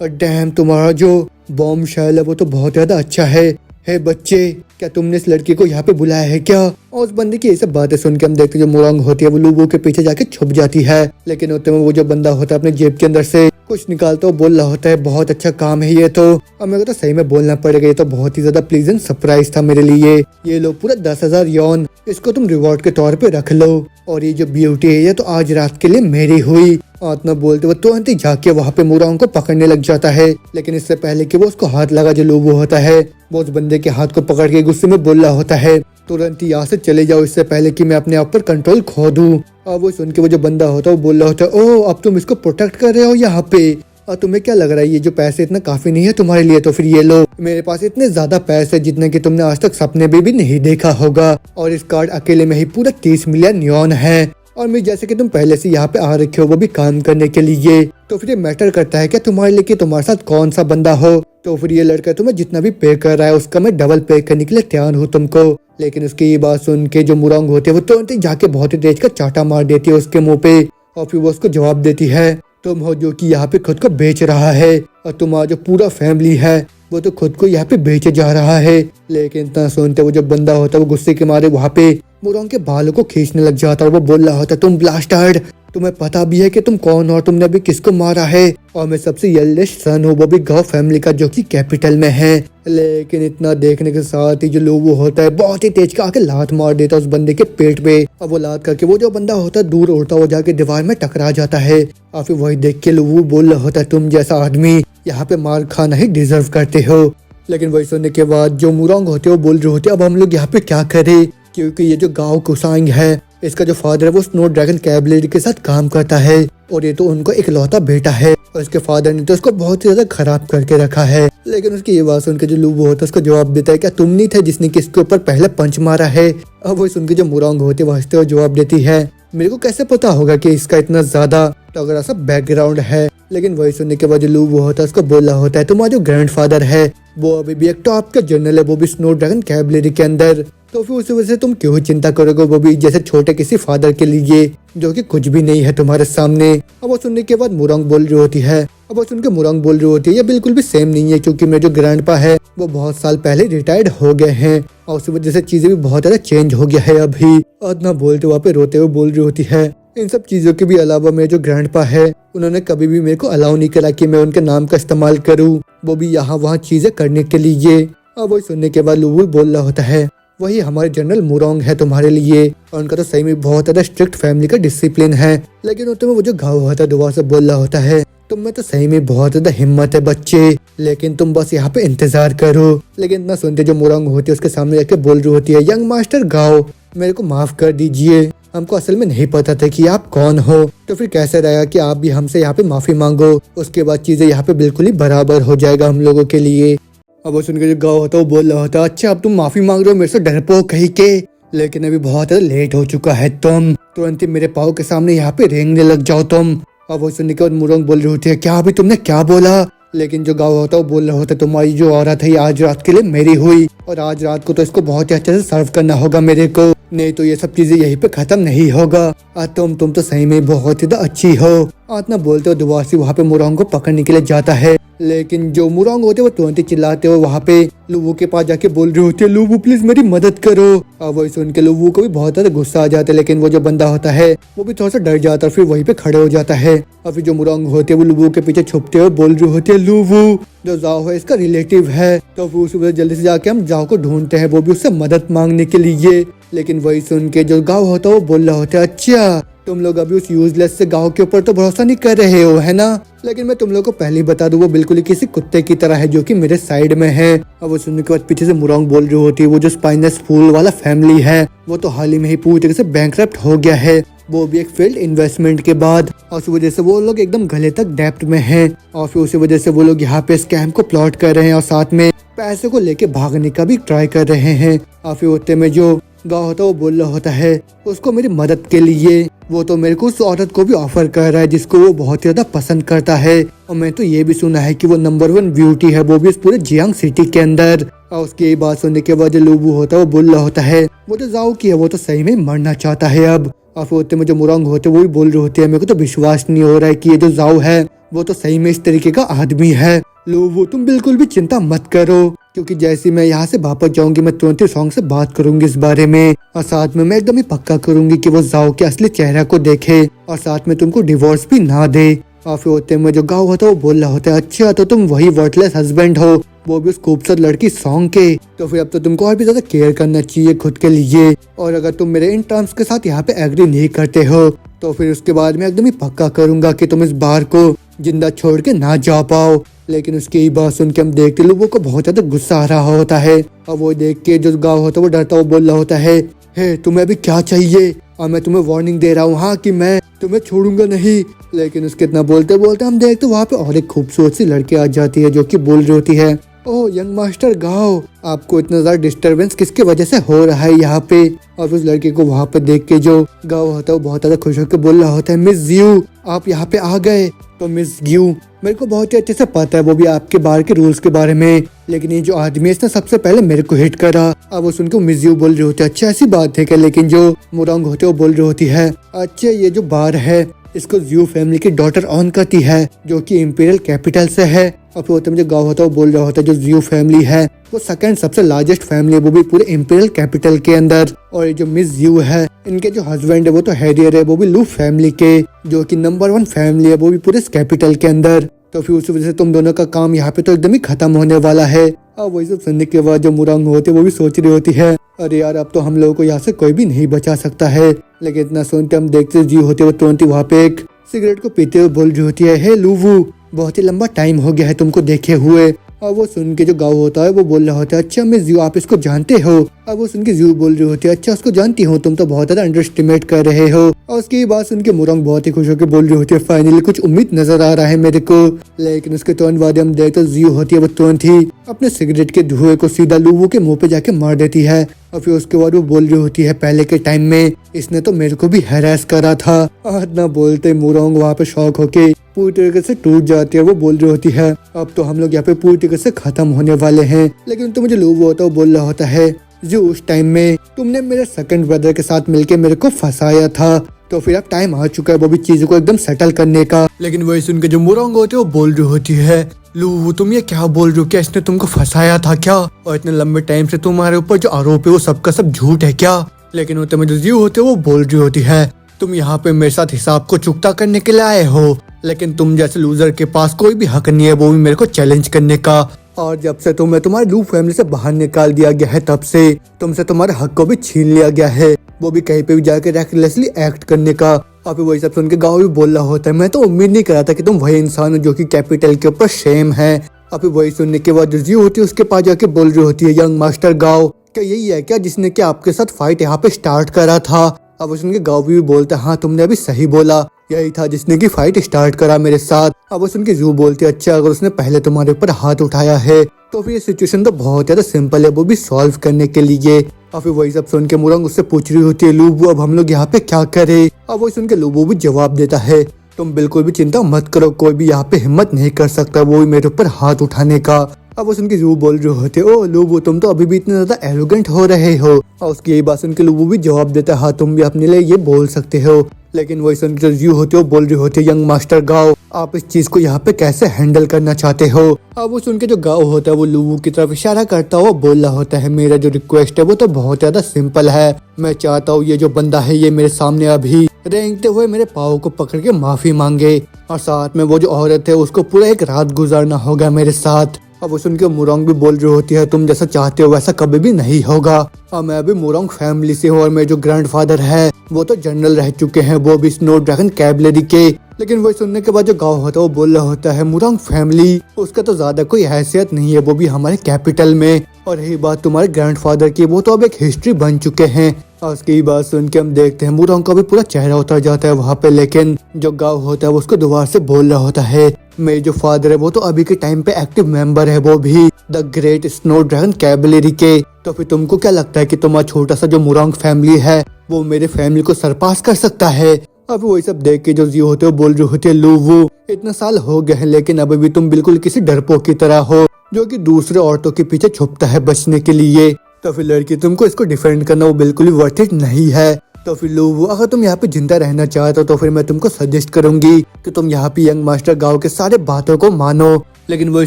और डैम तुम्हारा जो बॉम्ब शेल है वो तो बहुत ज्यादा अच्छा है। हे बच्चे क्या तुमने इस लड़की को यहाँ पे बुलाया है क्या। और उस बंदे की ये सब बातें सुन के हम देखते जो मुरोंग होती है वो लूबू के पीछे जाके छुप जाती है। लेकिन उतने में वो जो बंदा होता है अपने जेब के अंदर से कुछ निकालता है, बोल रहा होता है बहुत अच्छा काम है ये तो, और मेरे को तो सही में बोलना पड़ेगा ये तो बहुत ही ज्यादा प्लीजेंट सरप्राइज था मेरे लिए। ये लो पूरा 10,000 यौन, इसको तुम रिवॉर्ड के तौर पे रख लो, और ये जो ब्यूटी है ये तो आज रात के लिए मेरी हुई। इतना बोलते वो तुरंत ही जाके वहाँ पे मुरोंग को पकड़ने लग जाता है। लेकिन इससे पहले कि वो उसको हाथ लगा जो लूबू होता है वो उस बंदे के हाथ को पकड़ के गुस्से में बोल रहा होता है तुरंत ही यहाँ से चले जाओ इससे पहले कि मैं अपने आप पर कंट्रोल खो दूं। और वो सुन के वो जो बंदा होता है वो बोल रहा होता है ओह अब तुम इसको प्रोटेक्ट कर रहे हो यहाँ पे, और तुम्हें क्या लग रहा है ये जो पैसे इतना काफी नहीं है तुम्हारे लिए, तो फिर ये लो मेरे पास इतने ज्यादा पैसे जितने कि तुमने आज तक सपने में भी नहीं देखा होगा, और इस कार्ड अकेले में ही पूरा 30 मिलियन यौन है, और मैं जैसे कि तुम पहले से यहाँ पे आ रखे हो वो भी काम करने के लिए, तो फिर ये मैटर करता है कि तुम्हारे लिए कि तुम्हारे साथ कौन सा बंदा हो, तो फिर ये लड़का तुम्हें जितना भी पे कर रहा है उसका मैं डबल पे करने के लिए तैयार हूँ तुमको। लेकिन उसकी ये बात सुन के जो मुरोंग होती है वो तुरंत ही जाके बहुत ही तेज का चाटा मार देती है उसके मुंह पे, और फिर वो उसको जवाब देती है तुम हो जो कि यहाँ पे खुद को बेच रहा है, और तुम्हारा जो पूरा फैमिली है वो तो खुद को यहाँ पे बेचे जा रहा है। लेकिन इतना सुनते वो जो बंदा होता है वो गुस्से के मारे वहाँ पे मुरोंग के बालों को खींचने लग जाता है और वो बोल रहा होता तुम ब्लास्टर्ड, तुम्हें पता भी है कि तुम कौन हो और तुमने अभी किसको मारा है, और मैं सबसे यंगेस्ट सन हूँ, वो भी गांव फैमिली का जो कि कैपिटल में है। लेकिन इतना देखने के साथ ही जो लोबो होता है बहुत ही तेज का आके लात मार देता है उस बंदे के पेट पे, और वो लात करके वो जो बंदा होता है दूर उड़ता हुआ जाके दीवार में टकरा जाता है। और फिर वही देख के लोबो बोल रहा होता है तुम जैसा आदमी यहाँ पे मार खाना ही डिजर्व करते हो। लेकिन वही सुनने के बाद जो मुरंग होते हैं वो बोल रहे होते अब हम लोग यहाँ पे क्या करें, क्योंकि ये जो गांव कुसांग है इसका जो फादर है वो स्नो ड्रैगन कैवलरी के साथ काम करता है, और ये तो उनको इकलौता बेटा है, और उसके फादर ने तो उसको बहुत ही ज्यादा खराब करके रखा है। लेकिन उसकी ये बात सुनकर जो लूबो होता है उसको जवाब देता है क्या तुम नहीं थे जिसने किसके ऊपर पहले पंच मारा है। अब वो सुनकर जो मुरंग होती है वो हंसते हुए जवाब देती है मेरे को कैसे पता होगा कि इसका इतना ज्यादा तगड़ा सा बैकग्राउंड है। लेकिन वही सुनने के बाद जो लूबो होता है उसको बोला होता है तुम्हारा जो ग्रैंडफादर है वो अभी भी एक टॉप का जनरल है, वो भी स्नो ड्रैगन कैवलरी के अंदर, तो फिर उसी वजह से तुम क्यों चिंता करोगे वो भी जैसे छोटे किसी फादर के लिए जो कि कुछ भी नहीं है तुम्हारे सामने। अब वो सुनने के बाद मुरंग बोल रही होती है, अब वो सुनकर मुरंग बोल रही होती है ये बिल्कुल भी सेम नहीं है, क्योंकि मेरे जो ग्रैंडपा है वो बहुत साल पहले रिटायर्ड हो गए हैं, और उसी वजह से चीजें भी बहुत ज्यादा चेंज हो गया है अभी। और ना बोलते वहाँ पे रोते हुए बोल रही होती है इन सब चीजों के भी अलावा मेरे जो ग्रैंडपा है उन्होंने कभी भी मेरे को अलाउ नहीं करा कि मैं उनके नाम का इस्तेमाल करूं, वो भी यहाँ वहाँ चीजें करने के लिए। अब वही सुनने के बाद लूबो बोल रहा होता है वही हमारे जनरल मुरोंग है तुम्हारे लिए, और उनका तो सही में बहुत ज्यादा स्ट्रिक्ट फैमिली का डिसिप्लिन है। लेकिन तुम्हें वो जो घाव होता है दोबारा से बोल रहा होता है तुम में तो सही में बहुत ज्यादा हिम्मत है बच्चे, लेकिन तुम बस यहाँ पे इंतजार करो। लेकिन इतना सुनते जो मुरंग होती है उसके सामने जाके बोल रही होती है यंग मास्टर गाओ मेरे को माफ कर दीजिए, हमको असल में नहीं पता था कि आप कौन हो, तो फिर कैसे रहेगा कि आप भी हमसे यहाँ पे माफी मांगो, उसके बाद चीजें यहाँ पे बिल्कुल ही बराबर हो जाएगा हम लोगों के लिए। अब वो सुनकर जो गाँव होता है वो बोल रहा होता अच्छा अब तुम माफी मांग रहे हो मेरे से डरपोक कहीं के, लेकिन अभी बहुत ज्यादा लेट हो चुका है, तुम तुरंत ही मेरे पाँव के सामने यहाँ पे रेंगने लग जाओ तुम। अब वो सुनने के बाद मुरंग बोल रही होती है क्या अभी तुमने क्या बोला। लेकिन जो गाँव होता है वो बोल रहा होता है तुम्हारी जो औरत है ये आज रात के लिए मेरी हुई, और आज रात को तो इसको बहुत ही अच्छे से सर्व करना होगा मेरे को, नहीं तो ये सब चीजें यहीं पे खत्म नहीं होगा। तुम तो सही में बहुत ही अच्छी हो। इतना बोलते हो दुबासी वहाँ पे मुरंग को पकड़ने के लिए जाता है, लेकिन जो मुरंग होते वो तुरंत ही चिल्लाते हो वहाँ पे लूबो के पास जाके बोल रही होती है लूबो प्लीज मेरी मदद करो। और वही सुन के लूबो को भी बहुत ज्यादा गुस्सा आ जाता है, लेकिन वो जो बंदा होता है वो भी थोड़ा सा डर जाता है, फिर वहीं पे खड़े हो जाता है। और फिर जो मुरंग होते हैं वो लूबो के पीछे छुपते हुए बोल रही होती है लूबो जो जाओ है इसका रिलेटिव है, तो फिर उस वजह जल्दी से जाके हम जाओ को ढूंढते हैं, वो भी उससे मदद मांगने के लिए। लेकिन वही सुन के जो गाँव होता है वो बोल रहा होता है अच्छा तुम लोग अभी उस यूजलेस से गाँव के ऊपर तो भरोसा नहीं कर रहे हो है ना, लेकिन मैं तुम लोग को पहले ही बता दूं वो बिल्कुल ही किसी कुत्ते की तरह है जो कि मेरे साइड में है। और वो सुनने के बाद पीछे से मुरंग बोल रही होती है वो जो स्पाइनस फूल वाला फैमिली है वो तो हाल ही में ही पूरी तरह से बैंकरप्ट हो गया है, वो भी एक फेल्ड इन्वेस्टमेंट के बाद, और उस वजह से वो लोग एकदम गले तक डेप्ट में हैं, और फिर उसी वजह से वो लोग यहाँ पे स्कैम को प्लॉट कर रहे हैं और साथ में पैसे को लेके भागने का भी ट्राई कर रहे हैं। और फिर होते में जो गाँव होता है वो बोल रहा होता है उसको मेरी मदद के लिए, वो तो मेरे को उस औरत को भी ऑफर कर रहा है जिसको वो बहुत ज्यादा पसंद करता है, और मैं तो ये भी सुना है कि वो नंबर 1 ब्यूटी है वो भी इस पूरे जियांग सिटी के अंदर। और उसकी ये बात सुनने के बाद जो लूबू होता है वो बोल रहा होता है वो तो जाओ की है वो तो सही में मरना चाहता है अब। और फिर होते में जो मुरंग होते वो भी बोल रहे होते हैं मेरे को तो विश्वास नहीं हो रहा है कि ये जो जाओ है वो तो सही में इस तरीके का आदमी है। लूबू तुम बिल्कुल भी चिंता मत करो, क्योंकि जैसे मैं यहाँ से वापस जाऊंगी मैं तुरंत ही सॉन्ग से बात करूंगी इस बारे में, और साथ में मैं एकदम ही पक्का करूंगी कि वो जाओ के असली चेहरा को देखे और साथ में तुमको डिवोर्स भी ना दे। और फिर होते में जो गाँव होता है वो बोल रहा होता है अच्छा तो तुम वही वर्टलेस हस्बैंड हो, वो भी उस खूबसूरत लड़की सॉन्ग के, तो फिर अब तो तुमको और भी ज्यादा केयर करना चाहिए खुद के लिए, और अगर तुम मेरे इन टर्म्स के साथ यहाँ पे एग्री नहीं करते हो तो फिर उसके बाद मैं एकदम ही पक्का करूंगा कि तुम इस बार को जिंदा छोड़ के ना जा पाओ। लेकिन उसकी बात सुन के हम देखते लोगों को बहुत ज्यादा गुस्सा आ रहा होता है, और वो देख के जो गाँव होता है वो डरता हुआ बोल रहा होता है हे तुम्हें अभी क्या चाहिए, और मैं तुम्हें वार्निंग दे रहा हूँ हाँ कि मैं तुम्हें छोड़ूंगा नहीं। लेकिन उसके इतना बोलते बोलते हम देखते वहाँ पे और एक खूबसूरत सी लड़की आ जाती है जो कि बोल रही होती है ओह यंग मास्टर गाओ आपको इतना ज्यादा डिस्टरबेंस किसके वजह से हो रहा है यहाँ पे। और उस लड़के को वहाँ पे देख के जो गाँव होता है वो बहुत ज्यादा खुश होकर बोल रहा होता है मिस यू आप यहाँ पे आ गए, तो मिस यू मेरे को बहुत ही अच्छे से पता है वो भी आपके बार के रूल्स के बारे में, लेकिन ये जो आदमी है इसने सबसे पहले मेरे को हिट करा। अब वो सुनकर मिस यू बोल रही होती है अच्छा ऐसी बात है क्या, लेकिन जो मुरंग होते वो बोल रही होती है अच्छा ये जो बार है इसको ज़्यू फैमिली की डॉटर ऑन करती है जो कि इंपीरियल कैपिटल से है, और फिर मुझे गाँव होता है वो बोल रहा होता है जो जियो फैमिली है वो सेकंड सबसे लार्जेस्ट फैमिली है, वो भी पूरे इंपीरियल कैपिटल के अंदर। और ये जो मिस जियो है इनके जो हस्बैंड है वो तो हैरियर है, वो भी लू फैमिली के जो कि नंबर 1 फैमिली है, वो भी पूरे कैपिटल के अंदर। तो फिर उस वजह से तुम दोनों का काम यहाँ पे तो एकदम ही खत्म होने वाला है। और वही सब सुनने के बाद जो मुरंग होती है वो भी सोच रही होती है अरे यार अब तो हम लोगों को यहाँ से कोई भी नहीं बचा सकता है। लेकिन इतना सुनते हम देखते जियो होती है वो तुरंत ही वहाँ पे एक सिगरेट को पीते हुए बोल रही होती है हे लूवू, बहुत ही लंबा टाइम हो गया है तुमको देखे हुए। और वो सुन के जो गाँव होता है वो बोल रहा होता है अच्छा मिस जियो आप इसको जानते हो। अब वो सुन के जियो बोल रही होती है अच्छा उसको जानती हो, तुम तो बहुत ज्यादा अंडर एस्टिमेट कर रहे हो। और उसकी बात सुन के मुरंग बहुत ही खुश होकर बोल रही होती है फाइनली कुछ उम्मीद नजर आ रहा है मेरे को। लेकिन उसके तुरंत बाद हम देखते तो जियो होती है वो तुरंत ही अपने सिगरेट के धुएं को सीधा लूवू के मुंह पे जाके मार देती है। और फिर उसके बाद वो बोल रही होती है पहले के टाइम में इसने तो मेरे को भी हैरेस करा था। और ना बोलते मुरंग वहाँ पे शौक होके पूरी तरीके से टूट जाती है। वो बोल रही होती है अब तो हम लोग यहाँ पे पूरी तरीके से खत्म होने वाले हैं। लेकिन तो मुझे लूवू होता है वो बोल रहा होता है जो उस टाइम में तुमने मेरे सेकंड ब्रदर के साथ मिलके मेरे को फंसाया था, तो फिर अब टाइम आ चुका है वो भी चीजों को एकदम सेटल करने का। लेकिन वही सुन के जो मुरंग होती है वो बोल रही होती है लूवू तुम ये क्या बोल रहे हो, क्या इसने तुमको फंसाया था क्या, और इतने लंबे टाइम से तुम्हारे ऊपर जो आरोप है वो सबका सब झूठ है क्या। लेकिन होते में जो जियो होते वो बोल रही होती है तुम यहाँ पे मेरे साथ हिसाब को चुकता करने के लिए आए हो, लेकिन तुम जैसे लूजर के पास कोई भी हक नहीं है वो भी मेरे को चैलेंज करने का। और जब से तुम्हें तुम्हारे लू फैमिली से बाहर निकाल दिया गया है तब से तुमसे तुम्हारे हक को भी छीन लिया गया है, वो भी कहीं पे भी जाके रेकलेसली एक्ट करने का। और फिर वही सब सुन के गाँव भी बोल रहा होता है मैं तो उम्मीद नहीं कर रहा था कि तुम वही इंसान हो जो कि कैपिटल के ऊपर शेम है। और फिर वही सुनने के बाद जो जियो होती है उसके पास जाके बोल रही होती है यंग मास्टर गाँव क्या यही है क्या जिसने क्या आपके साथ फाइट यहाँ पे स्टार्ट करा था। अब सुन के गाँव भी बोलता है हाँ तुमने अभी सही बोला, यही था जिसने की फाइट स्टार्ट करा मेरे साथ। अब सुन के जू बोलते अच्छा अगर उसने पहले तुम्हारे ऊपर हाथ उठाया है तो फिर ये सिचुएशन तो बहुत ज्यादा सिंपल है वो भी सॉल्व करने के लिए। और फिर वही सब सुन के मुरंग उससे पूछ रही होती है लूबू अब हम लोग यहाँ पे क्या करें। अब वही सुन के लूबू भी जवाब देता है तुम बिल्कुल भी चिंता मत करो, कोई भी यहाँ पे हिम्मत नहीं कर सकता वो भी मेरे ऊपर हाथ उठाने का। अब वो सुन के जू बोल रहे होते ओ लूबू तुम तो अभी भी इतने ज्यादा एरोगेंट हो रहे हो। और उसकी यही बात सुन के लूबू भी जवाब देता है हाँ तुम भी अपने लिए ये बोल सकते हो। लेकिन वही सुन के जू होते हो बोल रहे होते यंग मास्टर गाओ आप इस चीज को यहाँ पे कैसे हैंडल करना चाहते हो। अब वो सुन के जो गाँव होता है वो लूबू की तरफ इशारा करता हुआ बोल रहा होता है मेरा जो रिक्वेस्ट है वो तो बहुत ज्यादा सिंपल है, मैं चाहता हूँ ये जो बंदा है ये मेरे सामने अभी रेंगते हुए मेरे पाँव को पकड़ के माफी मांगे, और साथ में वो जो औरत है उसको पूरा एक रात गुजारना होगा मेरे साथ। अब वो सुन के मुरंग भी बोल रही होती है तुम जैसा चाहते हो वैसा कभी भी नहीं होगा, और मैं भी मुरंग फैमिली से हूँ और मेरे जो ग्रैंडफादर है वो तो जनरल रह चुके हैं वो भी स्नो ड्रैगन कैवलरी के। लेकिन वही सुनने के बाद जो गाँव होता है वो बोल रहा होता है मुरंग फैमिली उसका तो ज्यादा कोई हैसियत नहीं है वो भी हमारे कैपिटल में, और यही बात तुम्हारे ग्रैंडफादर की वो तो अब एक हिस्ट्री बन चुके हैं। और उसकी बात सुन के हम देखते हैं मुरंग का भी पूरा चेहरा उतर जाता है वहाँ पे। लेकिन जो गाँव होता है वो उसको दोबारा से बोल रहा होता है मेरे जो फादर है वो तो अभी के टाइम पे एक्टिव मेंबर है वो भी the great snow dragon cavalry के, तो फिर तुमको क्या लगता है कि तुम्हारा छोटा सा जो मुरंग फैमिली है वो मेरे फैमिली को सरपास कर सकता है। अब वही सब देख के जो जियो होते हो बोल रहे होते लूवू इतना साल हो गए हैं लेकिन अभी भी तुम बिल्कुल किसी डरपोक की तरह हो जो कि दूसरे औरतों के पीछे छुपता है बचने के लिए, तो फिर लड़की तुमको इसको डिफेंड करना वो बिल्कुल भी वर्थ इट नहीं है। तो फिर लूवू अगर तुम यहाँ पे जिंदा रहना चाहते हो तो फिर मैं तुमको सजेस्ट करूंगी कि तुम यहाँ पे यंग मास्टर गाँव के सारे बातों को मानो। लेकिन वही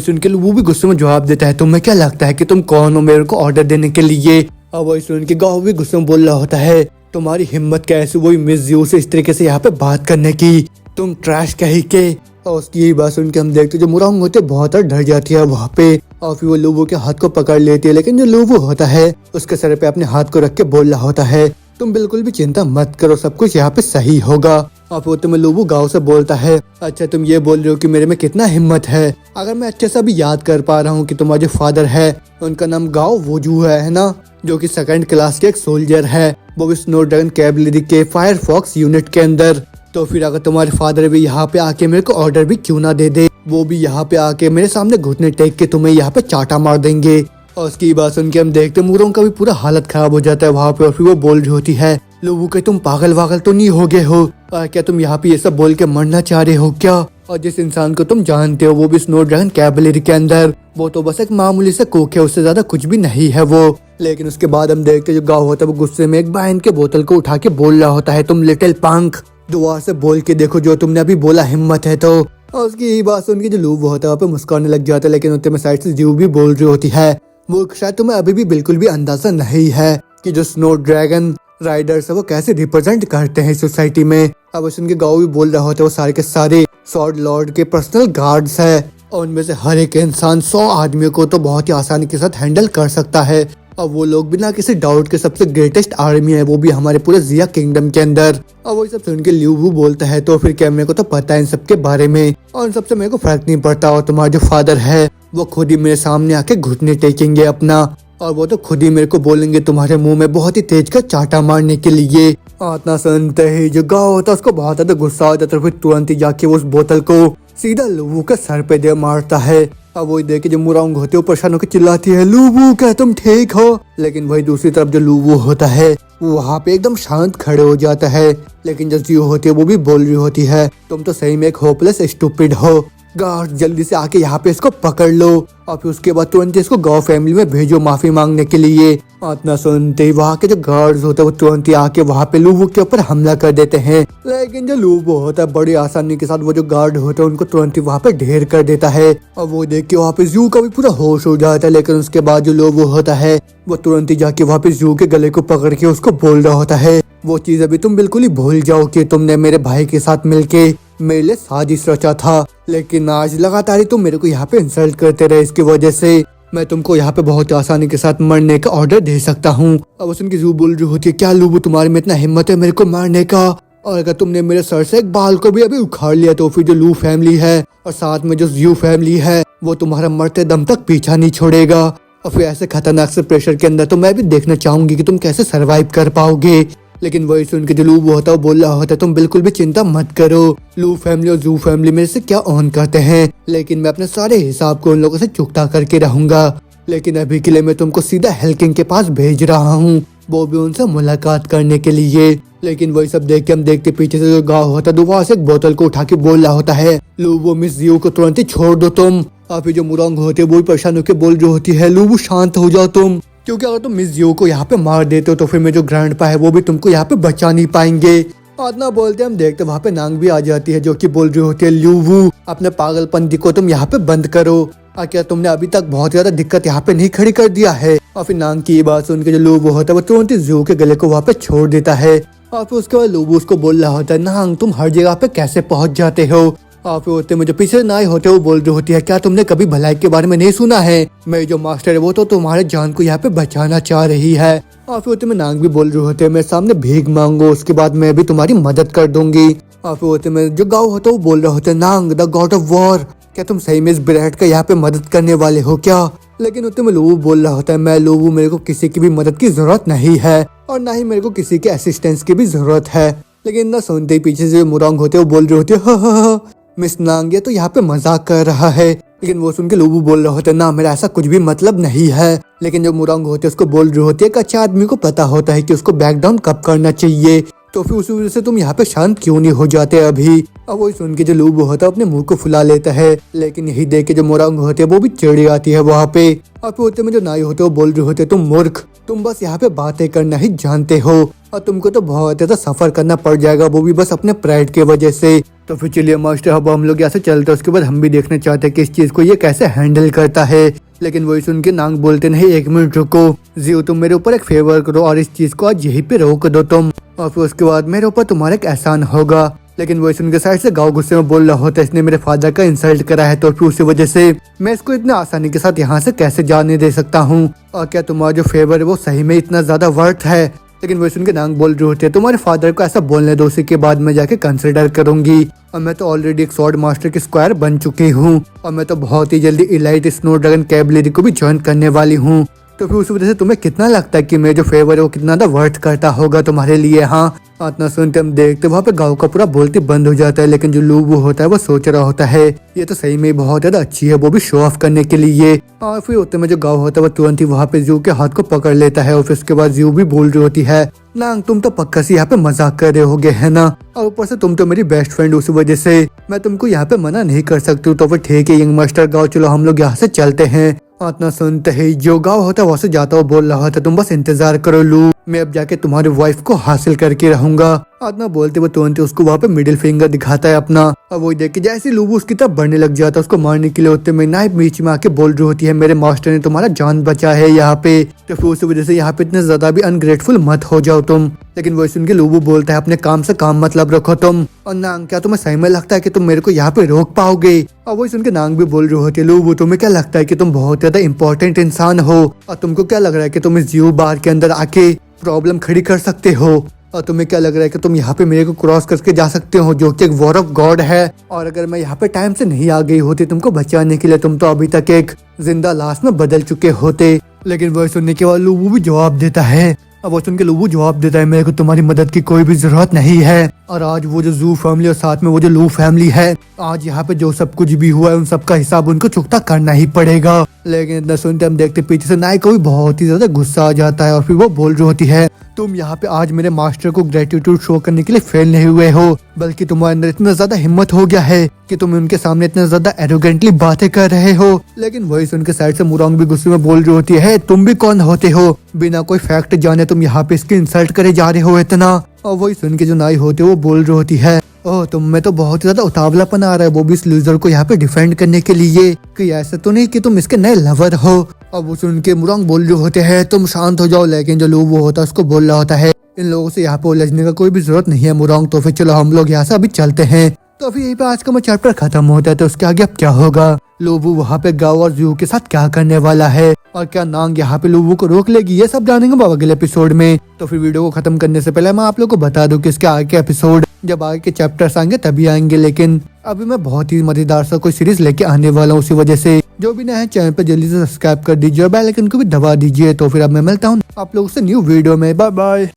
सुन के लूवू भी गुस्से में जवाब देता है तुम्हें क्या लगता है कि तुम कौन हो मेरे को ऑर्डर देने के लिए। और वही सुन के गाँव भी गुस्से में बोल रहा होता है तुम्हारी हिम्मत कैसे वही मिस जियो से इस तरीके से यहाँ पे बात करने की, तुम ट्रैश कहीं के। और उसकी यही बात सुन के हम देखते जो मुरंग होते बहुत डर जाती है वहाँ पे, और फिर वो लूवू के हाथ को पकड़ लेती है। लेकिन जो लूवू होता है उसके सर पे अपने हाथ को रख के बोल रहा होता है तुम बिल्कुल भी चिंता मत करो सब कुछ यहाँ पे सही होगा। और फिर तुम्हें लूवू गाँव से बोलता है अच्छा तुम ये बोल रहे हो कि मेरे में कितना हिम्मत है, अगर मैं अच्छे से भी याद कर पा रहा हूँ कि तुम्हारे जो फादर है उनका नाम गाँव वोजू है ना, जो कि सेकंड क्लास के एक सोल्जर है वो भी स्नो ड्रैगन कैवलरी के फायर फॉक्स यूनिट के अंदर। तो फिर अगर तुम्हारे फादर भी यहाँ पे आके मेरे को ऑर्डर भी क्यों ना दे दे, वो भी यहाँ पे आके मेरे सामने घुटने टेक के तुम्हें यहाँ पे चाटा मार देंगे। और उसकी बात सुन के हम देखते मुरंग का भी पूरा हालत खराब हो जाता है वहाँ पे। और फिर वो बोल रही होती है लोगों के तुम पागल वागल तो नहीं हो गए हो, क्या तुम यहाँ पे ये सब बोल के मरना चाह रहे हो क्या, और जिस इंसान को तुम जानते हो वो भी स्नो ड्रैगन कैवलरी के अंदर वो तो बस एक मामूली से कोक है, उससे ज्यादा कुछ भी नहीं है वो। लेकिन उसके बाद हम देखते जो गाँव होता है वो गुस्से में एक वाइन के बोतल को उठा के बोल रहा होता है तुम लिटिल पंक दुआ से बोल के देखो जो तुमने अभी बोला, हिम्मत है तो। और उसकी यही बात सुन के जो लूवो होता है वहाँ पे मुस्कुराने लग जाता है, लेकिन उतने में साइड से जियो भी बोल रही होती है, वो शायद तुम्हें अभी भी बिल्कुल भी अंदाजा नहीं है कि जो स्नो ड्रैगन राइडर्स है वो कैसे रिप्रेजेंट करते हैं सोसाइटी में। अब उनके गाँव भी बोल रहा होता है वो सारे के सारे स्वॉर्ड लॉर्ड के पर्सनल गार्ड्स है, और उनमें से हर एक इंसान 100 आदमियों को तो बहुत ही आसानी के साथ हैंडल कर सकता है। और वो लोग बिना किसी डाउट के सबसे ग्रेटेस्ट आर्मी है, वो भी हमारे पूरे जिया किंगडम के अंदर। और वही सब सुन के ल्यूवू बोलता है तो फिर क्या मेरे को तो पता है इन सब के बारे में, और इन सबसे मेरे को फर्क नहीं पड़ता। और तुम्हारा जो फादर है वो खुद ही मेरे सामने आके घुटने टेकेंगे अपना, और वो तो खुद ही मेरे को बोलेंगे तुम्हारे मुंह में बहुत ही तेज का चाटा मारने के लिए। इतना सुनते ही जो गाँव होता है उसको बहुत ज्यादा गुस्सा आ जाता है, फिर तुरंत ही जाके वो उस बोतल को सीधा लूवू के सर पे दे मारता है। अब वही देख के जो मुरांग होती है वो परेशान होकर चिल्लाती है, लूवू क्या तुम ठीक हो? लेकिन वही दूसरी तरफ जो लूवू होता है वो वहाँ पे एकदम शांत खड़े हो जाता है। लेकिन जो जियो होती है वो भी बोल रही होती है, तुम तो सही में एक होपलेस स्टूपिड हो, गार्ड जल्दी से आके यहाँ पे इसको पकड़ लो, और फिर उसके बाद तुरंत इसको गाँव फैमिली में भेजो माफी मांगने के लिए। इतना सुनते ही वहाँ के जो गार्ड्स होते हैं वो तुरंत ही आके वहाँ पे लूवू के ऊपर हमला कर देते हैं। लेकिन जो लूवू होता है बड़ी आसानी के साथ वो जो गार्ड होते हैं उनको तुरंत ही वहाँ पे ढेर कर देता है, और वो देख के वहाँ पे जू का भी पूरा होश हो जाता है। लेकिन उसके बाद जो लूवू होता है वो तुरंत ही जाके वहाँ पे जू के गले को पकड़ के उसको बोल रहा होता है, वो चीज अभी तुम बिल्कुल ही भूल जाओ कि तुमने मेरे भाई के साथ मिलके मेरे लिए साजिश रचा था, लेकिन आज लगातार ही तुम मेरे को यहाँ पे इंसल्ट करते रहे, इसकी वजह से मैं तुमको यहाँ पे बहुत आसानी के साथ मरने का ऑर्डर दे सकता हूँ। अब उनकी जू बोल रही होती है, क्या लूवू तुम्हारे में इतना हिम्मत है मेरे को मारने का? और अगर तुमने मेरे सर से एक बाल को भी अभी उखाड़ लिया तो फिर जो लू फैमिली है और साथ में जो जू फैमिली है वो तुम्हारा मरते दम तक पीछा नहीं छोड़ेगा। और फिर ऐसे खतरनाक से प्रेशर के अंदर तो मैं भी देखना चाहूंगी कि तुम कैसे सरवाइव कर पाओगे। लेकिन वही सुन के जो लू होता है वो बोल रहा होता है, तुम बिल्कुल भी चिंता मत करो, लू फैमिली और जू फैमिली मेरे से क्या ऑन करते हैं, लेकिन मैं अपने सारे हिसाब को उन लोगों से चुकता करके रहूंगा। लेकिन अभी के लिए मैं तुमको सीधा हेल्किंग के पास भेज रहा हूँ, वो भी उनसे मुलाकात करने के लिए। लेकिन वही सब देख के हम देखते पीछे से जो गाँव होता है वहाँ से एक बोतल को उठा के बोल रहा होता है, लू वो मिस जियो को तुरंत ही छोड़ दो तुम। और फिर जो मुरंग होते है वो भी परेशान होकर बोल रही होती है, लू शांत हो जाओ तुम, क्योंकि अगर तुम मिस जियो को यहाँ पे मार देते हो तो फिर मेरे जो ग्रैंडपा है वो भी तुमको यहाँ पे बचा नहीं पाएंगे। इतना बोलते हम देखते वहाँ पे नांग भी आ जाती है जो कि बोल रही होती है, ल्यूवू अपने पागलपंती को तुम यहाँ पे बंद करो, और क्या तुमने अभी तक बहुत ज्यादा दिक्कत यहाँ पे नहीं खड़ी कर दिया है। और फिर नांग की ये बात सुन के जो लूवू होता है वो तुरंत ही जियो के गले को वहाँ पे छोड़ देता है। और फिर उसके बाद लूवू उसको बोल रहा होता है, नांग तुम हर जगह पे कैसे पहुँच जाते हो? और फिर होते मुझे पीछे नाई होते वो बोल रही होती है, क्या तुमने कभी भलाई के बारे में नहीं सुना है? मेरी जो मास्टर है वो तो तुम्हारे जान को यहाँ पे बचाना चाह रही है। और फिर होते में नांग भी बोल रहे होते हैं, मेरे सामने भीख मांगो, उसके बाद मैं भी तुम्हारी मदद कर दूंगी। और फिर होते में जो गाँव होता है वो बोल रहे होते हैं, नांग द गॉड ऑफ वॉर, क्या तुम सही में इस ब्रैड का यहाँ पे मदद करने वाले हो क्या? लेकिन उतने में लूवू बोल रहा होता है, मैं लूवू, मेरे को किसी की भी मदद की जरूरत नहीं है और ना ही मेरे को किसी के असिस्टेंस की भी जरूरत है। लेकिन ना सुनते ही पीछे से मुरंग होते वो बोल रहे होते हैं, मिस नांग ये तो यहाँ पे मजाक कर रहा है। लेकिन वो सुन के लूवू बोल रहे होते ना, मेरा ऐसा कुछ भी मतलब नहीं है। लेकिन जो मुरंग होते उसको बोल रहे होते कि अच्छा आदमी को पता होता है कि उसको बैक डाउन कब करना चाहिए, तो फिर उसी वजह से तुम यहाँ पे शांत क्यों नहीं हो जाते अभी? अब वही सुन के जो लूवू होता है अपने मुंह को फुला लेता है। लेकिन यही देख के जो मुरंग होते है वो भी चिड़ी आती है वहाँ पे। और फिर होते में जो नाई होते वो बोल रहे होते, तुम मूर्ख, तुम बस यहाँ पे बातें करना ही जानते हो और तुमको तो बहुत ज्यादा सफर करना पड़ जाएगा, वो भी बस अपने प्राइड की वजह से। तो फिर चलिए मास्टर, अब हम लोग यहाँ से चलते हैं, उसके बाद हम भी देखना चाहते हैं कि इस चीज को ये कैसे हैंडल करता है। लेकिन वही सुन के नांग बोलते, नहीं एक मिनट रुको जियो, तुम मेरे ऊपर एक फेवर करो और इस चीज को आज यहीं पे रोक दो तुम, और फिर उसके बाद मेरे ऊपर तुम्हारा एक एहसान होगा। लेकिन वही सुन के साइड से गाँव गुस्से में बोल रहा होता है, इसने मेरे फादर का इंसल्ट करा है तो फिर उसी वजह से मैं इसको इतने आसानी के साथ यहाँ से कैसे जाने दे सकता हूँ, और क्या तुम्हारा जो फेवर है वो सही में इतना ज्यादा वर्थ है? लेकिन वही सुन के नांग बोल रहे होते हैं, तुम्हारे फादर को ऐसा बोलने दो, उसी के बाद मैं जाके कंसिडर करूंगी, और मैं तो ऑलरेडी एक स्वॉर्ड मास्टर की स्क्वायर बन चुकी हूँ और मैं तो बहुत ही जल्दी इलाइट स्नो ड्रैगन कैवलरी को भी ज्वाइन करने वाली हूँ। तो फिर उस वजह से तुम्हें कितना लगता है कि मेरा जो फेवर है वो कितना ज्यादा वर्थ करता होगा तुम्हारे लिए? हाँ, इतना सुनते हम देखते वहाँ पे गाँव का पूरा बोलती बंद हो जाता है। लेकिन जो लूवू होता है वो सोच रहा होता है, ये तो सही में बहुत ज्यादा अच्छी है, वो भी शो ऑफ करने के लिए। और फिर होते में जो गाँव होता है वो तुरंत ही वहाँ पे जू के हाथ को पकड़ लेता है और फिर उसके बाद जू भी बोल रही होती है, नांग तुम तो पक्का से यहाँ पे मजाक कर रहे होगे है ना, और ऊपर से तुम तो मेरी बेस्ट फ्रेंड, उसी वजह से मैं तुमको यहाँ पे मना नहीं कर सकती हूँ। तो फिर ठीक है यंग मास्टर गाँव, चलो हम लोग यहाँ से चलते हैं। इतना सुनते ही जो गाँव होता है वहाँ से जाता हुआ बोल रहा होता, तुम बस इंतजार करो लू, मैं अब जाके तुम्हारी वाइफ को हासिल करके रहूंगा। आत्मा बोलते वो तुरंत उसको वहाँ पे मिडिल फिंगर दिखाता है अपना। और वो देख के जैसे लूबू उसकी तरफ बढ़ने लग जाता है उसको मारने के लिए, होते में नाइफ बीच में आके बोल रही होती है मेरे मास्टर ने तुम्हारा जान बचा है यहाँ पे, तो फिर उस वजह से यहाँ पे इतने ज्यादा भी अनग्रेटफुल मत हो जाओ तुम। लेकिन वो सुन के लूबू बोलता है अपने काम से काम मतलब रखो तुम, और नांग क्या तुम्हें सही में लगता है कि तुम मेरे को यहाँ पे रोक पाओगे। और वो सुन के नांग भी बोल रही होती है लूबू तुम्हें क्या लगता है कि तुम बहुत ज्यादा इंपॉर्टेंट इंसान हो, और तुमको क्या लग रहा है कि तुम इस जीव बार के अंदर आके प्रॉब्लम खड़ी कर सकते हो, और तुम्हें क्या लग रहा है कि तुम यहाँ पे मेरे को क्रॉस करके जा सकते हो जो कि एक वॉर ऑफ गॉड है, और अगर मैं यहाँ पे टाइम से नहीं आ गई होती तुमको बचाने के लिए तुम तो अभी तक एक जिंदा लाश में बदल चुके होते। लेकिन वो सुनने के बाद लूबू भी जवाब देता है, अब वो सुन के लूबू जवाब देता है मेरे को तुम्हारी मदद की कोई भी जरूरत नहीं है, और आज वो जो जू फैमिली और साथ में वो जो लू फैमिली है, आज यहाँ पे जो सब कुछ भी हुआ है उन सब का हिसाब उनको चुकता करना ही पड़ेगा। लेकिन इतना सुनते हम देखते पीछे से नाई को भी बहुत ही ज्यादा गुस्सा आ जाता है, और फिर वो बोल रही होती है तुम यहाँ पे आज मेरे मास्टर को ग्रेटिट्यूड शो करने के लिए फेल नहीं हुए हो, बल्कि तुम्हारे अंदर इतना ज्यादा हिम्मत हो गया है कि तुम उनके सामने इतना ज्यादा एरोगेंटली बातें कर रहे हो। लेकिन वही सुन के साइड से मुरांग भी गुस्से में बोल रही होती है तुम भी कौन होते हो, बिना कोई फैक्ट जाने तुम यहाँ पे इसकी इंसल्ट करे जा रहे हो इतना। और वही सुन के जो नाई होते वो बोल रही होती है ओह तुम में तो बहुत ज्यादा उतावलापन आ रहा है, वो भी इस लूजर को यहाँ पे डिफेंड करने के लिए, कि ऐसा तो नहीं कि तुम इसके नए लवर हो। और वो सुन के मुरांग बोल रहे होते हैं तुम शांत हो जाओ, लेकिन जो लोग वो होता है उसको बोल रहा होता है इन लोगों से यहाँ पे उलझने का कोई भी जरूरत नहीं है मुरांग, तो फिर चलो हम लोग यहाँ से अभी चलते हैं। तो फिर यही पे आज का चैप्टर खत्म होता है, तो उसके आगे अब क्या होगा, लोबू वहाँ पे गाओ और जू के साथ क्या करने वाला है, और क्या नांग यहाँ पे लोबू को रोक लेगी, ये सब जानेंगे अगले एपिसोड में। तो फिर वीडियो को खत्म करने से पहले मैं आप लोग को बता दूं कि इसके आगे के एपिसोड जब आगे के चैप्टर्स आएंगे तभी आएंगे, लेकिन अभी मैं बहुत ही मजेदार सा कोई सीरीज लेके आने वाला हूँ, उसी वजह से जो भी नया है चैनल पे जल्दी से सब्सक्राइब कर दीजिए और बेल आइकन को भी दबा दीजिए। तो फिर अब मैं मिलता हूँ आप लोगों से न्यू वीडियो में, बाय बाय।